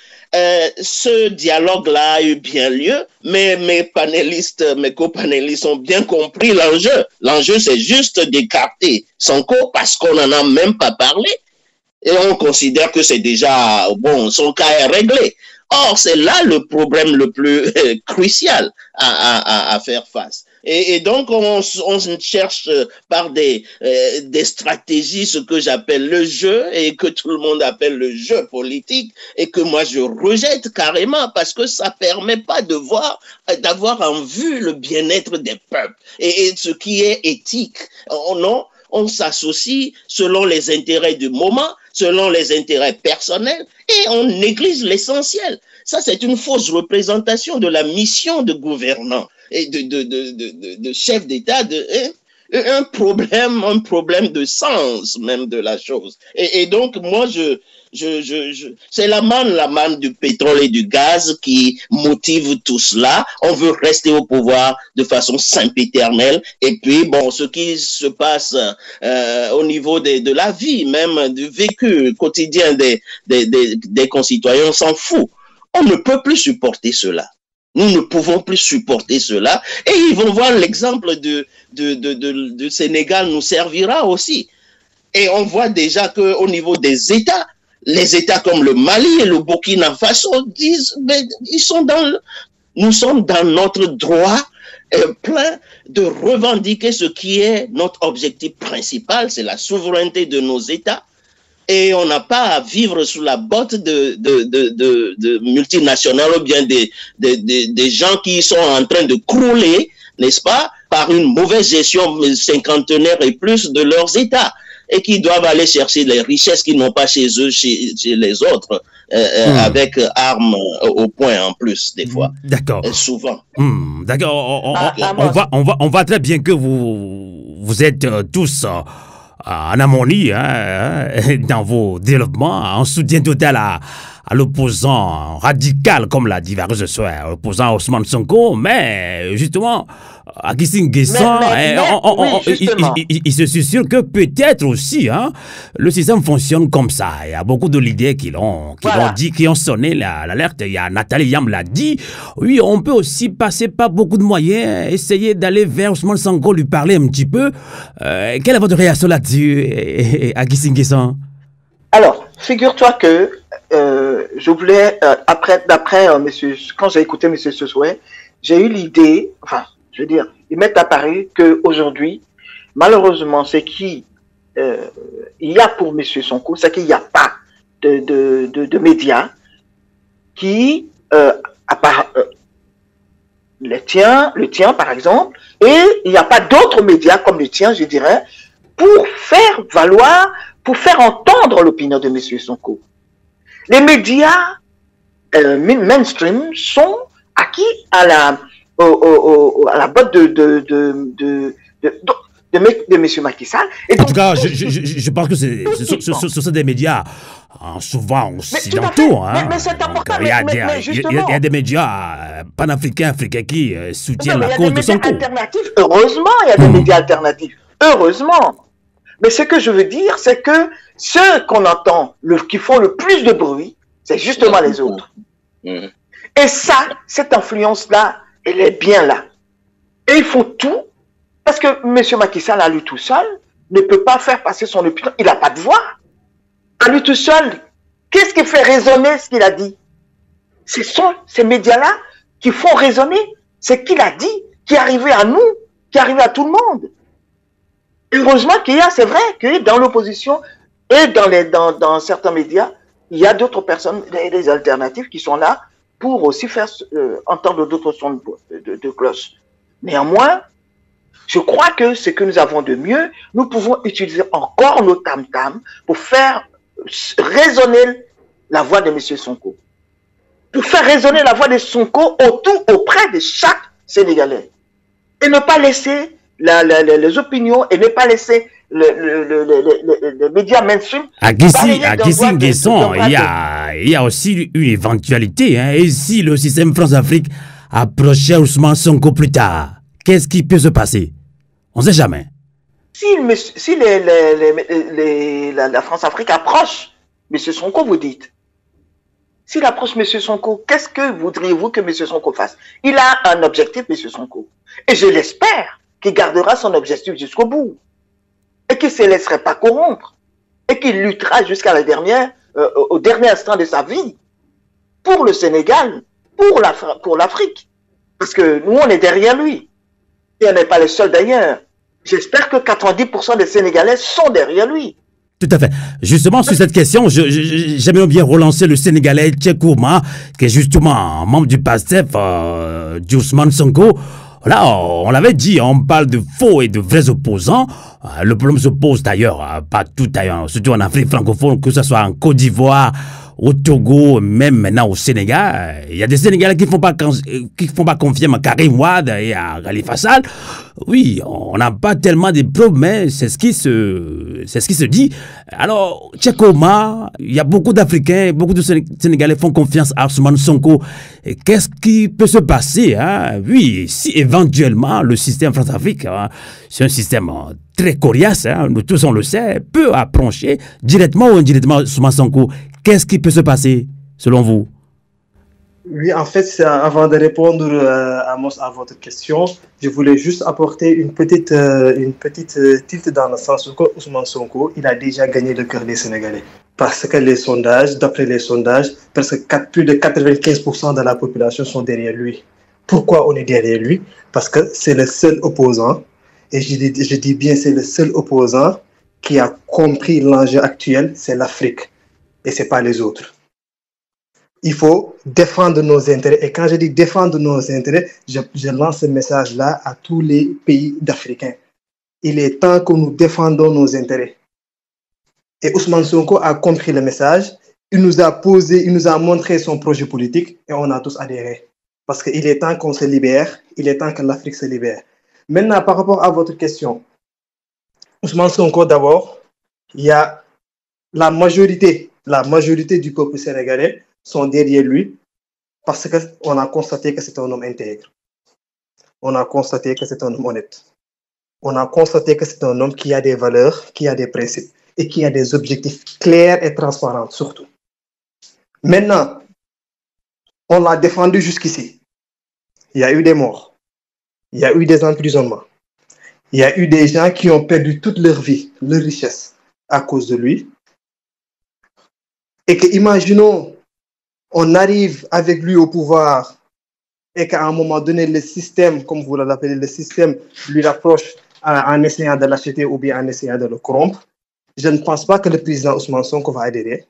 ce dialogue-là a eu bien lieu, mais mes copanélistes ont bien compris l'enjeu. L'enjeu, c'est juste d'écarter Sonko parce qu'on n'en a même pas parlé. Et on considère que c'est déjà, bon, son cas est réglé. Or, c'est là le problème le plus crucial à faire face. Et donc, on cherche par des stratégies ce que j'appelle le jeu et que tout le monde appelle le jeu politique et que moi je rejette carrément parce que ça permet pas d'avoir en vue le bien-être des peuples et ce qui est éthique. Non, on s'associe selon les intérêts du moment, selon les intérêts personnels et on néglige l'essentiel. Ça, c'est une fausse représentation de la mission de gouvernant et de chef d'État, un problème de sens même de la chose. Et donc, moi, c'est la manne du pétrole et du gaz qui motive tout cela. On veut rester au pouvoir de façon sempiternelle. Et puis, bon, ce qui se passe au niveau de la vie, même du vécu quotidien des concitoyens, on s'en fout. On ne peut plus supporter cela. Nous ne pouvons plus supporter cela. Et ils vont voir l'exemple du Sénégal nous servira aussi. Et on voit déjà qu'au niveau des États, les États comme le Mali et le Burkina Faso disent, mais nous sommes dans notre droit plein de revendiquer ce qui est notre objectif principal, c'est la souveraineté de nos États. Et on n'a pas à vivre sous la botte de multinationales ou bien des gens qui sont en train de crouler, n'est-ce pas, par une mauvaise gestion cinquantenaire et plus de leurs États et qui doivent aller chercher les richesses qu'ils n'ont pas chez eux, chez les autres, avec armes au poing en plus, des fois. D'accord. Souvent. D'accord. On voit très bien que vous êtes tous en harmonie dans vos développements, en soutien total à l'opposant radical, comme l'a dit Varus ce soir, l'opposant Ousmane Sonko, mais justement, Aguisin Nguessan, il se sûr que peut-être aussi, le système fonctionne comme ça. Il y a beaucoup de leaders qui l'ont dit, qui ont sonné l'alerte. Il y a Nathalie Yam l'a dit. Oui, on peut aussi passer par beaucoup de moyens, essayer d'aller vers Ousmane Sonko, lui parler un petit peu. Quelle est votre réaction là-dessus, Aguisin Nguessan? Alors, figure-toi que je voulais, quand j'ai écouté M. Sosoué, j'ai eu l'idée, je veux dire, il m'est apparu qu'aujourd'hui, malheureusement, ce qui il y a pour M. Sonko, c'est qu'il n'y a pas de médias qui, le tien par exemple, et il n'y a pas d'autres médias comme le tien, je dirais, pour faire valoir, pour faire entendre l'opinion de M. Sonko. Les médias mainstream sont acquis à la botte de M. Macky Sall. En tout cas, je pense que ce sont des médias souvent occidentaux. Mais c'est important. Il y a des médias panafricains, africains qui soutiennent la cause de Sonko. Heureusement, il y a des médias alternatifs. Heureusement. Mais ce que je veux dire, c'est que ceux qu'on entend, qui font le plus de bruit, c'est justement les autres. Et ça, cette influence-là, elle est bien là. Et ils font tout, parce que M. Macky Sall, à lui tout seul, ne peut pas faire passer son opinion. Il n'a pas de voix. À lui tout seul, Qu'est-ce qui fait résonner ce qu'il a dit? Ce sont ces médias-là qui font résonner ce qu'il a dit, qui est arrivé à nous, qui est arrivé à tout le monde. Heureusement qu'il y a, c'est vrai, que dans l'opposition et dans certains médias, il y a d'autres personnes, des alternatives qui sont là pour aussi faire entendre d'autres sons de cloche. Néanmoins, je crois que ce que nous avons de mieux, nous pouvons utiliser encore nos tam-tams pour faire résonner la voix de M. Sonko. Pour faire résonner la voix de Sonko auprès de chaque Sénégalais. Et ne pas laisser les opinions et ne pas laisser les médias mainstream. À Guessing-Guesson, il y a aussi une éventualité. Hein. Et si le système France-Afrique approchait Ousmane Sonko plus tard, qu'est-ce qui peut se passer? On ne sait jamais. Si la France-Afrique approche M. Sonko, vous dites. S'il approche M. Sonko, qu'est-ce que voudriez-vous que M. Sonko fasse? Il a un objectif, M. Sonko. Et je l'espère qu'il gardera son objectif jusqu'au bout. Et qu'il ne se laisserait pas corrompre. Et qu'il luttera jusqu'à au dernier instant de sa vie. Pour le Sénégal, pour l'Afrique. Parce que nous, on est derrière lui. Et on n'est pas les seuls d'ailleurs. J'espère que 90% des Sénégalais sont derrière lui. Tout à fait. Justement, sur cette question, j'aimerais bien relancer le Sénégalais Tchèque Ouma, qui est justement membre du PASTEF d'Ousmane Sonko. Là, on l'avait dit, on parle de faux et de vrais opposants. Le problème se pose d'ailleurs, pas tout ailleurs, surtout en Afrique francophone, que ce soit en Côte d'Ivoire, au Togo, même maintenant au Sénégal. Il y a des Sénégalais qui font pas confiance à Karim Wade et à Khalifa Sall. Oui, on n'a pas tellement de preuves, mais c'est ce qui se dit. Alors, Tchèque-Oma, il y a beaucoup d'Africains, beaucoup de Sénégalais font confiance à Ousmane Sonko. Qu'est-ce qui peut se passer, hein? Oui, si éventuellement le système France-Afrique, hein, c'est un système très coriace, hein, nous tous on le sait, peut approcher directement ou indirectement Ousmane Sonko. Qu'est-ce qui peut se passer, selon vous? Oui, en fait, avant de répondre à votre question, je voulais juste apporter une petite tilte dans le sens où Ousmane Sonko, il a déjà gagné le cœur des Sénégalais. Parce que les sondages, d'après les sondages, presque plus de 95% de la population sont derrière lui. Pourquoi on est derrière lui? Parce que c'est le seul opposant, et je dis bien c'est le seul opposant qui a compris l'enjeu actuel, c'est l'Afrique. Et ce n'est pas les autres. Il faut défendre nos intérêts. Et quand je dis défendre nos intérêts, je lance ce message-là à tous les pays d'Africains. Il est temps que nous défendons nos intérêts. Et Ousmane Sonko a compris le message. Il nous a montré son projet politique et on a tous adhéré. Parce qu'il est temps qu'on se libère. Il est temps que l'Afrique se libère. Maintenant, par rapport à votre question, Ousmane Sonko d'abord, il y a la majorité du peuple sénégalais sont derrière lui parce qu'on a constaté que c'est un homme intègre. On a constaté que c'est un homme honnête. On a constaté que c'est un homme qui a des valeurs, qui a des principes et qui a des objectifs clairs et transparents surtout. Maintenant, on l'a défendu jusqu'ici. Il y a eu des morts. Il y a eu des emprisonnements. Il y a eu des gens qui ont perdu toute leur vie, leur richesse à cause de lui. Et que, imaginons, on arrive avec lui au pouvoir et qu'à un moment donné, le système, comme vous l'appelez, le système lui rapproche en essayant de l'acheter ou bien en essayant de le corrompre. Je ne pense pas que le président Ousmane Sonko va adhérer.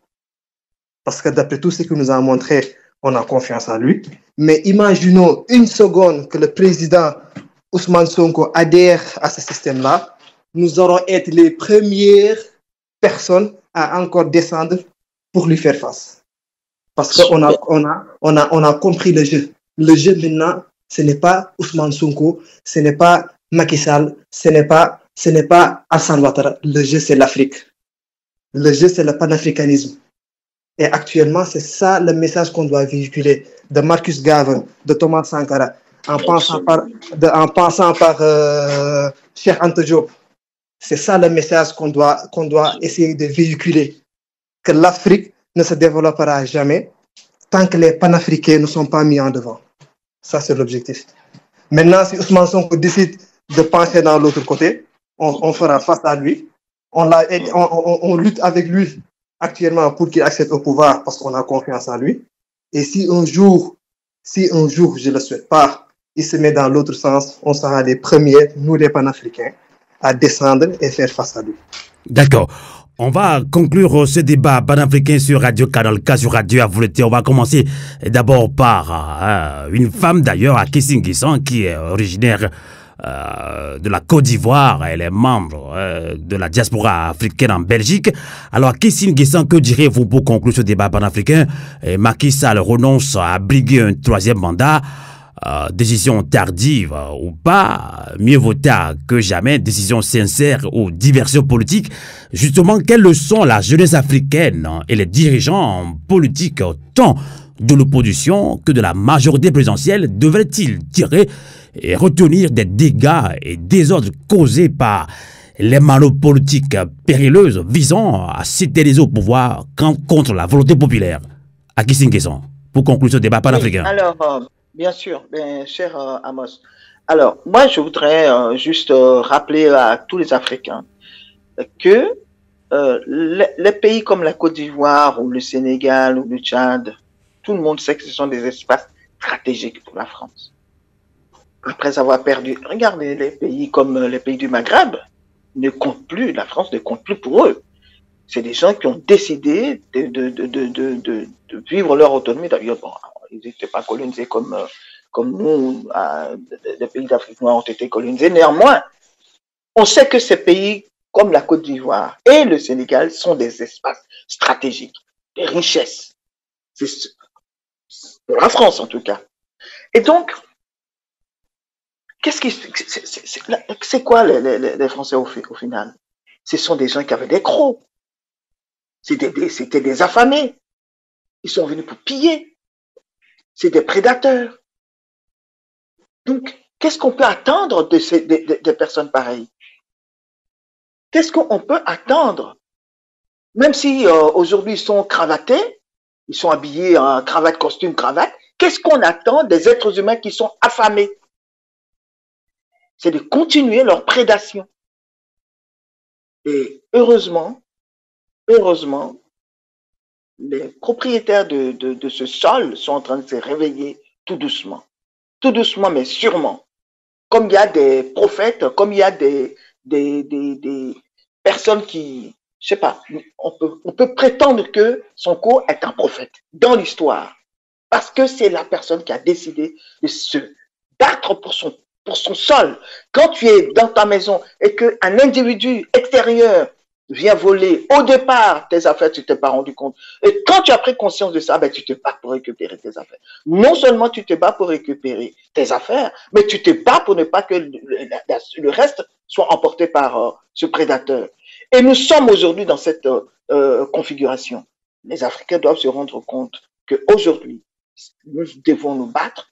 Parce que d'après tout ce qu'il nous a montré, on a confiance en lui. Mais imaginons une seconde que le président Ousmane Sonko adhère à ce système-là. Nous aurons été les premières personnes à encore descendre pour lui faire face. Parce qu'on a compris le jeu. Le jeu maintenant, ce n'est pas Ousmane Sonko, ce n'est pas Macky Sall, ce n'est pas Alassane Ouattara. Le jeu, c'est l'Afrique. Le jeu, c'est le panafricanisme. Et actuellement, c'est ça le message qu'on doit véhiculer de Marcus Garvey, de Thomas Sankara, en passant par Cheikh Anta Diop. C'est ça le message qu'on doit essayer de véhiculer. Que l'Afrique ne se développera jamais tant que les panafricains ne sont pas mis en devant. Ça, c'est l'objectif. Maintenant, si Ousmane Sonko décide de pencher dans l'autre côté, on fera face à lui. On lutte avec lui actuellement pour qu'il accède au pouvoir parce qu'on a confiance en lui. Et si un jour, je ne le souhaite pas, il se met dans l'autre sens, on sera les premiers, nous les panafricains, à descendre et faire face à lui. D'accord. On va conclure ce débat panafricain sur Radio Canal K, sur Radio Avouleté. On va commencer d'abord par une femme d'ailleurs, Akissi N'Guessan, qui est originaire de la Côte d'Ivoire. Elle est membre de la diaspora africaine en Belgique. Alors, Akissi N'Guessan, que direz-vous pour conclure ce débat panafricain? Macky Sall renonce à briguer un troisième mandat. Décision tardive ou pas, mieux vaut tard que jamais, décision sincère ou diversion politique. Justement, quelles leçons la jeunesse africaine et les dirigeants politiques, tant de l'opposition que de la majorité présidentielle, devraient-ils tirer et retenir des dégâts et désordres causés par les manœuvres politiques périlleuses visant à s'éterniser au pouvoir contre la volonté populaire? Akissi N'Guessan, pour conclure ce débat panafricain. Alors, bien sûr, cher Amos. Alors, moi, je voudrais juste rappeler à tous les Africains que les pays comme la Côte d'Ivoire ou le Sénégal ou le Tchad, tout le monde sait que ce sont des espaces stratégiques pour la France. Après avoir perdu, regardez les pays comme les pays du Maghreb, ne comptent plus, la France ne compte plus pour eux. C'est des gens qui ont décidé de vivre leur autonomie. D'ailleurs, bon, ils n'étaient pas colonisés comme nous, les pays d'Afrique noire ont été colonisés. Néanmoins, on sait que ces pays comme la Côte d'Ivoire et le Sénégal sont des espaces stratégiques, des richesses. C'est pour la France en tout cas. Et donc, c'est quoi les Français au final? Ce sont des gens qui avaient des crocs. C'était des affamés. Ils sont venus pour piller. C'est des prédateurs. Donc, qu'est-ce qu'on peut attendre des personnes pareilles? Qu'est-ce qu'on peut attendre? Même si aujourd'hui ils sont cravatés, ils sont habillés en cravate, costume, cravate, qu'est-ce qu'on attend des êtres humains qui sont affamés? C'est de continuer leur prédation. Et heureusement, les propriétaires de ce sol sont en train de se réveiller tout doucement mais sûrement. Comme il y a des prophètes, comme il y a des personnes qui, je sais pas, on peut prétendre que Sonko est un prophète dans l'histoire, parce que c'est la personne qui a décidé de se battre pour son sol. Quand tu es dans ta maison et qu'un individu extérieur vient voler au départ tes affaires, tu t'es pas rendu compte. Et quand tu as pris conscience de ça, ben, tu te bats pour récupérer tes affaires. Non seulement tu te bats pour récupérer tes affaires, mais tu te bats pour ne pas que le reste soit emporté par ce prédateur. Et nous sommes aujourd'hui dans cette configuration. Les Africains doivent se rendre compte qu'aujourd'hui, nous devons nous battre,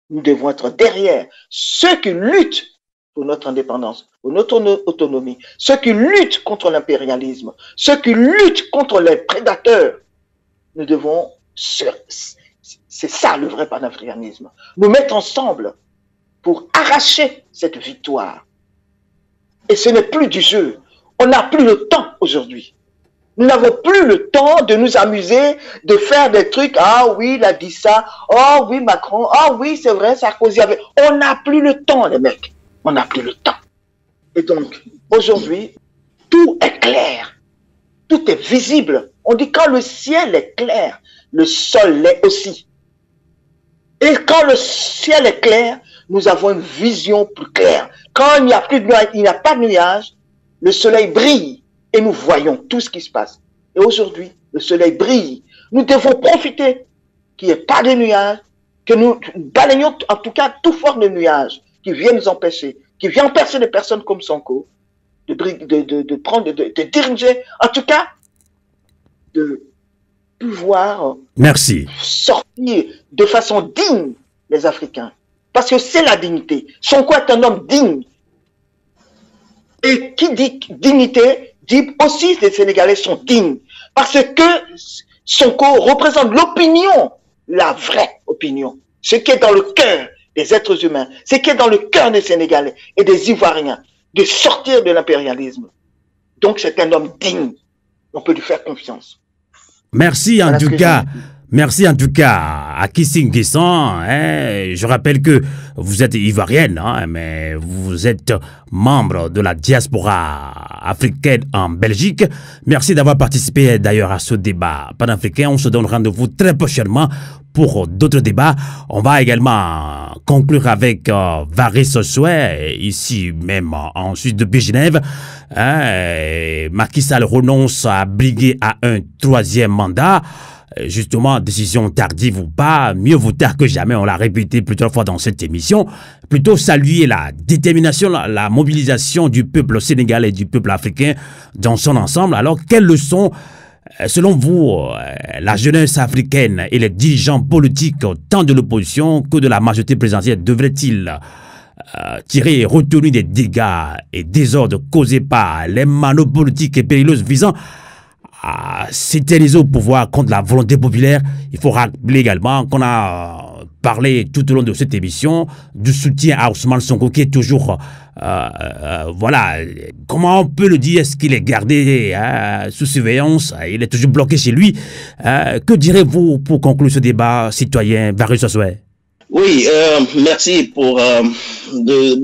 nous devons être derrière ceux qui luttent pour notre indépendance, pour notre autonomie, ceux qui luttent contre l'impérialisme, ceux qui luttent contre les prédateurs. Nous devons, c'est ça le vrai panafricanisme, nous mettre ensemble pour arracher cette victoire. Et ce n'est plus du jeu. On n'a plus le temps aujourd'hui. Nous n'avons plus le temps de nous amuser, de faire des trucs. Ah oui, il a dit ça. Oh oui, Macron. Ah oui, c'est vrai, Sarkozy avait. On n'a plus le temps, les mecs. On n'a plus le temps. Et donc, aujourd'hui, tout est clair. Tout est visible. On dit quand le ciel est clair, le sol l'est aussi. Et quand le ciel est clair, nous avons une vision plus claire. Quand il n'y a plus de nuages, il n'y a pas de nuages, le soleil brille et nous voyons tout ce qui se passe. Et aujourd'hui, le soleil brille. Nous devons profiter qu'il n'y ait pas de nuages, que nous balayons en tout cas toute forme de nuages qui viennent nous empêcher, qui viennent empêcher des personnes comme Sonko de diriger, en tout cas, de pouvoir sortir de façon digne les Africains. Parce que c'est la dignité. Sonko est un homme digne. Et qui dit dignité, dit aussi que les Sénégalais sont dignes. Parce que Sonko représente l'opinion, la vraie opinion. Ce qui est dans le cœur des êtres humains, ce qui est dans le cœur des Sénégalais et des Ivoiriens, de sortir de l'impérialisme. Donc c'est un homme digne. On peut lui faire confiance. Merci en tout cas. Merci en tout cas à Kissing Kissan. Je rappelle que vous êtes ivoirienne, mais vous êtes membre de la diaspora africaine en Belgique. Merci d'avoir participé d'ailleurs à ce débat panafricain. On se donne rendez-vous très prochainement pour d'autres débats. On va également conclure avec Varis Sossuet, ici même en Suisse depuis Genève. Macky Sall renonce à briguer à un troisième mandat. Justement, décision tardive ou pas, mieux vaut tard que jamais, on l'a répété plusieurs fois dans cette émission. Plutôt saluer la détermination, la mobilisation du peuple sénégalais et du peuple africain dans son ensemble. Alors, quelles leçons, selon vous, la jeunesse africaine et les dirigeants politiques, tant de l'opposition que de la majorité présidentielle, devraient-ils tirer et retenir des dégâts et désordres causés par les manos politiques et périlleuses visant à s'éterniser au pouvoir contre la volonté populaire? Il faut rappeler également qu'on a parlé tout au long de cette émission du soutien à Ousmane Sonko qui est toujours, voilà, comment on peut le dire, est-ce qu'il est gardé sous surveillance, il est toujours bloqué chez lui. Que direz-vous pour conclure ce débat, citoyen Varis Sossuet? Oui, merci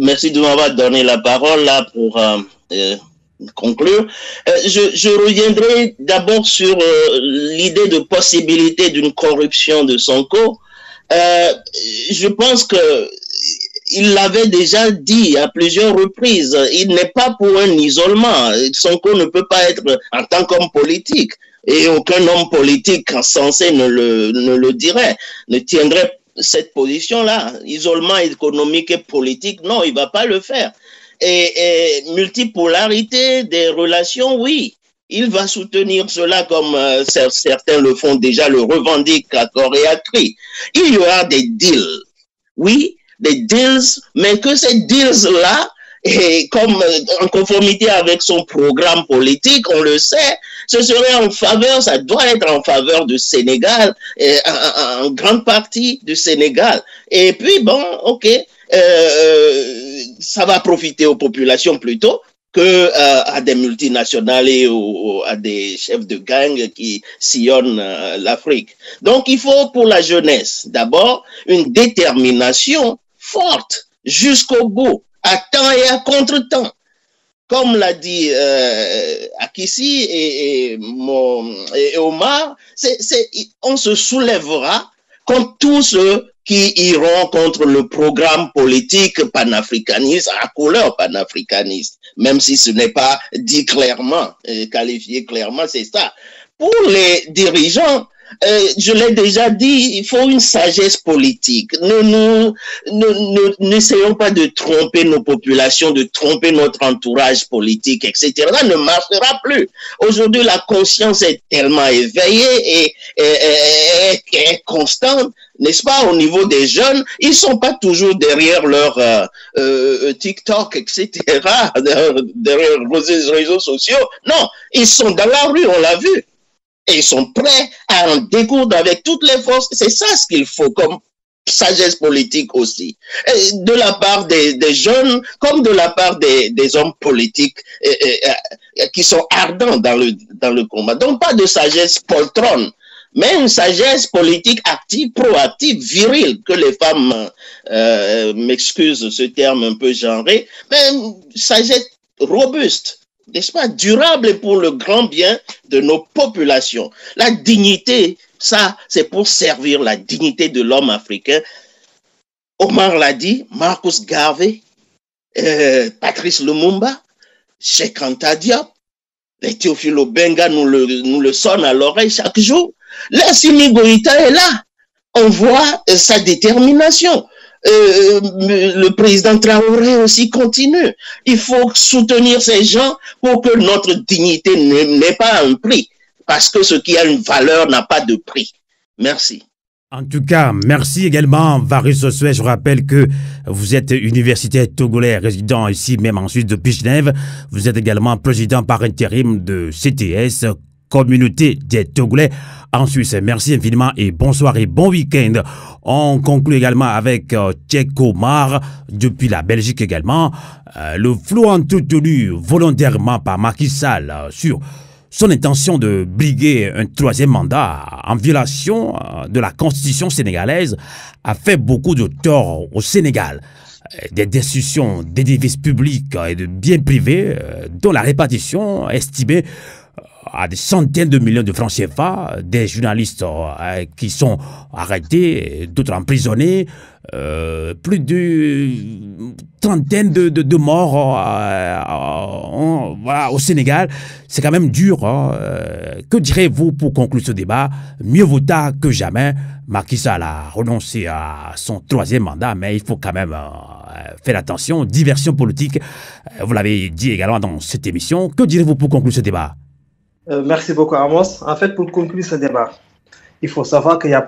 merci de m'avoir donné la parole là pour conclure. Je reviendrai d'abord sur l'idée de possibilité d'une corruption de Sonko. Je pense que il l'avait déjà dit à plusieurs reprises. Il n'est pas pour un isolement. Sonko ne peut pas être en tant qu'homme politique. Et aucun homme politique censé ne le dirait, ne tiendrait cette position-là. Isolement économique et politique, non, il ne va pas le faire. Et multipolarité des relations, oui, il va soutenir cela comme certains le font déjà, le revendiquent à corps et à cri. Il y aura des deals, oui, des deals, mais que ces deals-là, et comme en conformité avec son programme politique, on le sait, ce serait en faveur, ça doit être en faveur du Sénégal, en grande partie du Sénégal. Et puis, bon, ok, ça va profiter aux populations plutôt que à des multinationales et à des chefs de gang qui sillonnent l'Afrique. Donc, il faut pour la jeunesse, d'abord, une détermination forte jusqu'au bout, à temps et à contre-temps. Comme l'a dit Akissi et Omar, on se soulèvera contre tous ceux qui iront contre le programme politique panafricaniste, à couleur panafricaniste, même si ce n'est pas dit clairement, qualifié clairement, c'est ça. Pour les dirigeants, je l'ai déjà dit, il faut une sagesse politique. N'essayons pas de tromper nos populations, de tromper notre entourage politique, etc. Ça ne marchera plus. Aujourd'hui, la conscience est tellement éveillée et constante, n'est-ce pas, au niveau des jeunes. Ils sont pas toujours derrière leur TikTok, etc., derrière les réseaux sociaux. Non, ils sont dans la rue, on l'a vu. Et ils sont prêts à en découdre avec toutes les forces. C'est ça ce qu'il faut comme sagesse politique aussi. Et de la part des jeunes, comme de la part des hommes politiques qui sont ardents dans le combat. Donc pas de sagesse poltronne, mais une sagesse politique active, proactive, virile, que les femmes m'excusent ce terme un peu genré, mais une sagesse robuste, n'est-ce pas, durable et pour le grand bien de nos populations. La dignité, ça, c'est pour servir la dignité de l'homme africain. Omar l'a dit, Marcus Garvey, Patrice Lumumba, Cheikh Anta Diop, les Théophile Obenga nous le sonnent à l'oreille chaque jour. L'assimi Goïta est là. On voit sa détermination. Le président Traoré aussi continue. Il faut soutenir ces gens pour que notre dignité n'ait pas un prix. Parce que ce qui a une valeur n'a pas de prix. Merci. En tout cas, merci également, Varis Sossuet. Je rappelle que vous êtes universitaire togolais résident ici, même en Suisse, depuis Genève. Vous êtes également président par intérim de CTS, Communauté des Togolais en Suisse. Merci infiniment et bonsoir et bon week-end. On conclut également avec Cheikh Omar depuis la Belgique également. Le flou entretenu volontairement par Macky Sall sur son intention de briguer un troisième mandat en violation de la constitution sénégalaise a fait beaucoup de tort au Sénégal. Des destructions d'édifices publics et de biens privés dont la répartition est estimée à des centaines de millions de francs CFA, des journalistes qui sont arrêtés, d'autres emprisonnés, plus d'une trentaine de morts voilà, au Sénégal. C'est quand même dur. Que direz-vous pour conclure ce débat? Mieux vaut tard que jamais. Macky Sall a renoncé à son troisième mandat, mais il faut quand même faire attention. Diversion politique, vous l'avez dit également dans cette émission. Que direz-vous pour conclure ce débat? Merci beaucoup, Amos. En fait, pour conclure ce débat, il faut savoir qu'il n'y a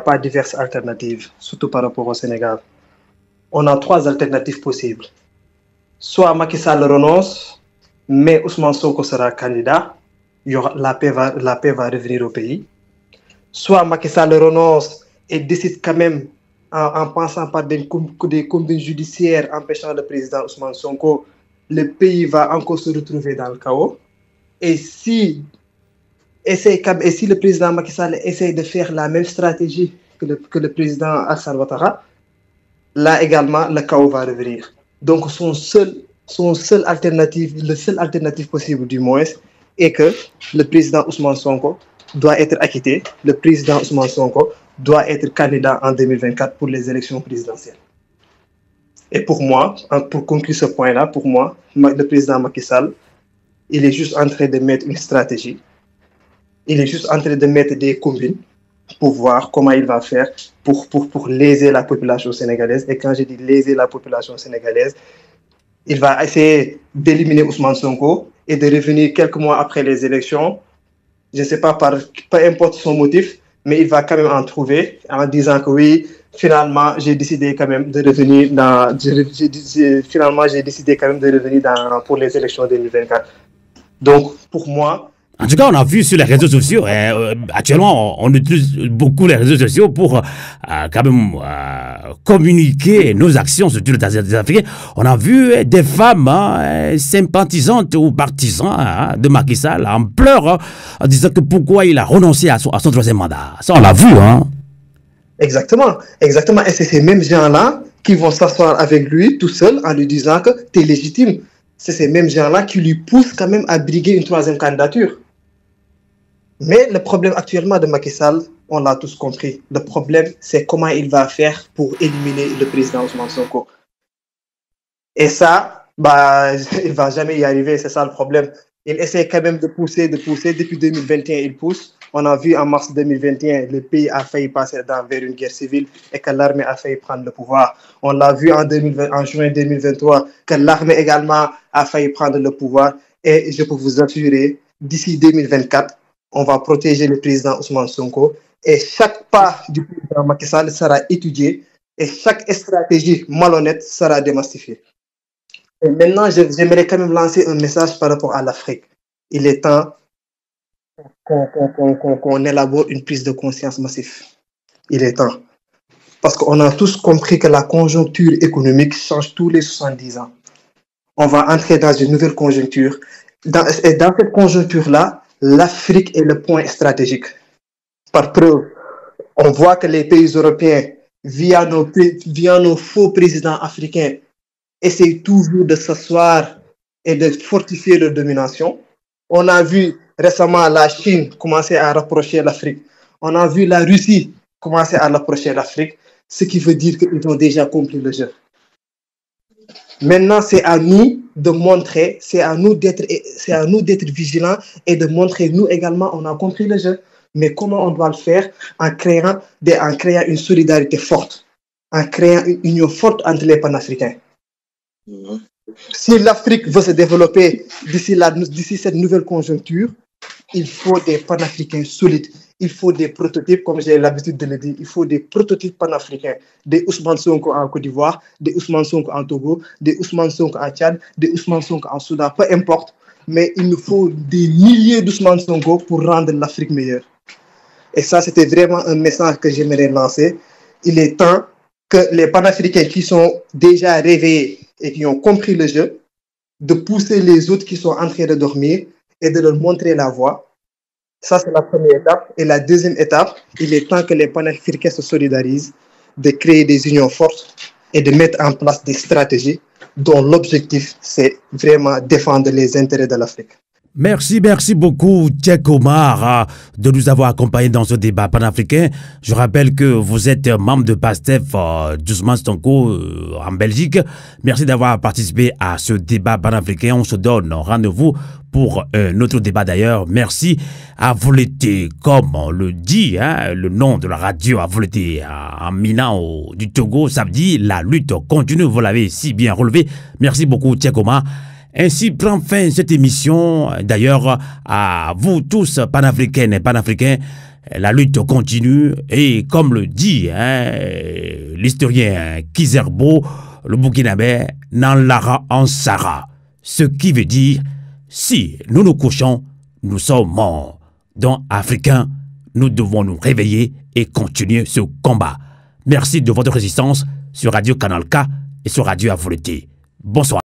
pas diverses alternatives, surtout par rapport au Sénégal. On a 3 alternatives possibles. Soit Macky Sall renonce, mais Ousmane Sonko sera candidat, la paix va revenir au pays. Soit Macky Sall renonce et décide quand même, en passant par des combines judiciaires empêchant le président Ousmane Sonko, le pays va encore se retrouver dans le chaos. Et si le président Macky Sall essaye de faire la même stratégie que le président Alassane Ouattara, là également, le chaos va revenir. Donc, le seul alternative possible du moins est que le président Ousmane Sonko doit être acquitté. Le président Ousmane Sonko doit être candidat en 2024 pour les élections présidentielles. Et pour moi, pour conclure ce point-là, pour moi, le président Macky Sall, il est juste en train de mettre une stratégie. Il est juste en train de mettre des combines pour voir comment il va faire pour léser la population sénégalaise. Et quand je dis léser la population sénégalaise, il va essayer d'éliminer Ousmane Sonko et de revenir quelques mois après les élections. Je ne sais pas, peu importe son motif, mais il va quand même en trouver en disant que oui, finalement, j'ai décidé quand même de revenir pour les élections 2024. Donc, pour moi... En tout cas, on a vu sur les réseaux sociaux, actuellement, on utilise beaucoup les réseaux sociaux pour quand même communiquer nos actions sur les Africains. On a vu des femmes sympathisantes ou partisans de Macky Sall en pleurs en disant que pourquoi il a renoncé à son troisième mandat. Ça, on l'a vu. Exactement. Et c'est ces mêmes gens-là qui vont s'asseoir avec lui tout seul en lui disant que tu es légitime. C'est ces mêmes gens-là qui lui poussent quand même à briguer une troisième candidature. Mais le problème actuellement de Macky Sall, on l'a tous compris. Le problème, c'est comment il va faire pour éliminer le président Ousmane Sonko. Et ça, il ne va jamais y arriver, c'est ça le problème. Il essaie quand même de pousser. Depuis 2021, il pousse. On a vu en mars 2021, le pays a failli passer vers une guerre civile et que l'armée a failli prendre le pouvoir. On l'a vu en juin 2023, que l'armée également a failli prendre le pouvoir. Et je peux vous assurer, d'ici 2024, on va protéger le président Ousmane Sonko. Et chaque pas du président Macky Sall sera étudié et chaque stratégie malhonnête sera démystifiée. Et maintenant, j'aimerais quand même lancer un message par rapport à l'Afrique. Il est temps qu'on élabore une prise de conscience massive. Il est temps. Parce qu'on a tous compris que la conjoncture économique change tous les 70 ans. On va entrer dans une nouvelle conjoncture. Et dans cette conjoncture-là, l'Afrique est le point stratégique. Par preuve, on voit que les pays européens, via nos faux présidents africains, essayent toujours de s'asseoir et de fortifier leur domination. On a vu récemment la Chine commencer à rapprocher l'Afrique. On a vu la Russie commencer à rapprocher l'Afrique, ce qui veut dire qu'ils ont déjà compris le jeu. Maintenant, c'est à nous de montrer, c'est à nous d'être vigilants et de montrer, nous également, on a compris le jeu. Mais comment on doit le faire? En créant une solidarité forte, en créant une union forte entre les panafricains. Si l'Afrique veut se développer d'ici cette nouvelle conjoncture, il faut des panafricains solides. Il faut des prototypes, comme j'ai l'habitude de le dire, il faut des prototypes panafricains. Des Ousmane Sonko en Côte d'Ivoire, des Ousmane Sonko en Togo, des Ousmane Sonko en Tchad, des Ousmane Sonko en Soudan, peu importe. Mais il nous faut des milliers d'Ousmane Sonko pour rendre l'Afrique meilleure. Et ça, c'était vraiment un message que j'aimerais lancer. Il est temps que les panafricains qui sont déjà réveillés et qui ont compris le jeu, de pousser les autres qui sont en train de dormir et de leur montrer la voie. Ça, c'est la première étape. Et la deuxième étape, il est temps que les panafricains se solidarisent, de créer des unions fortes et de mettre en place des stratégies dont l'objectif, c'est vraiment défendre les intérêts de l'Afrique. Merci beaucoup, Tchèque Omar, de nous avoir accompagnés dans ce débat panafricain. Je rappelle que vous êtes membre de PASTEF d'Ousmane Sonko en Belgique. Merci d'avoir participé à ce débat panafricain. On se donne rendez-vous pour un autre débat d'ailleurs. Merci à Avoleté, comme on le dit, le nom de la radio Avoleté en Minao du Togo, ça veut dire la lutte continue. Vous l'avez si bien relevé. Merci beaucoup, Tchèque Omar. Ainsi prend fin cette émission. D'ailleurs, à vous tous, panafricaines et panafricains, la lutte continue. Et comme le dit l'historien Kizerbo, le Burkinabé, Nanlara Ansara. Ce qui veut dire, si nous nous couchons, nous sommes morts. Donc, Africains, nous devons nous réveiller et continuer ce combat. Merci de votre résistance sur Radio Canal K et sur Radio Avoleté. Bonsoir.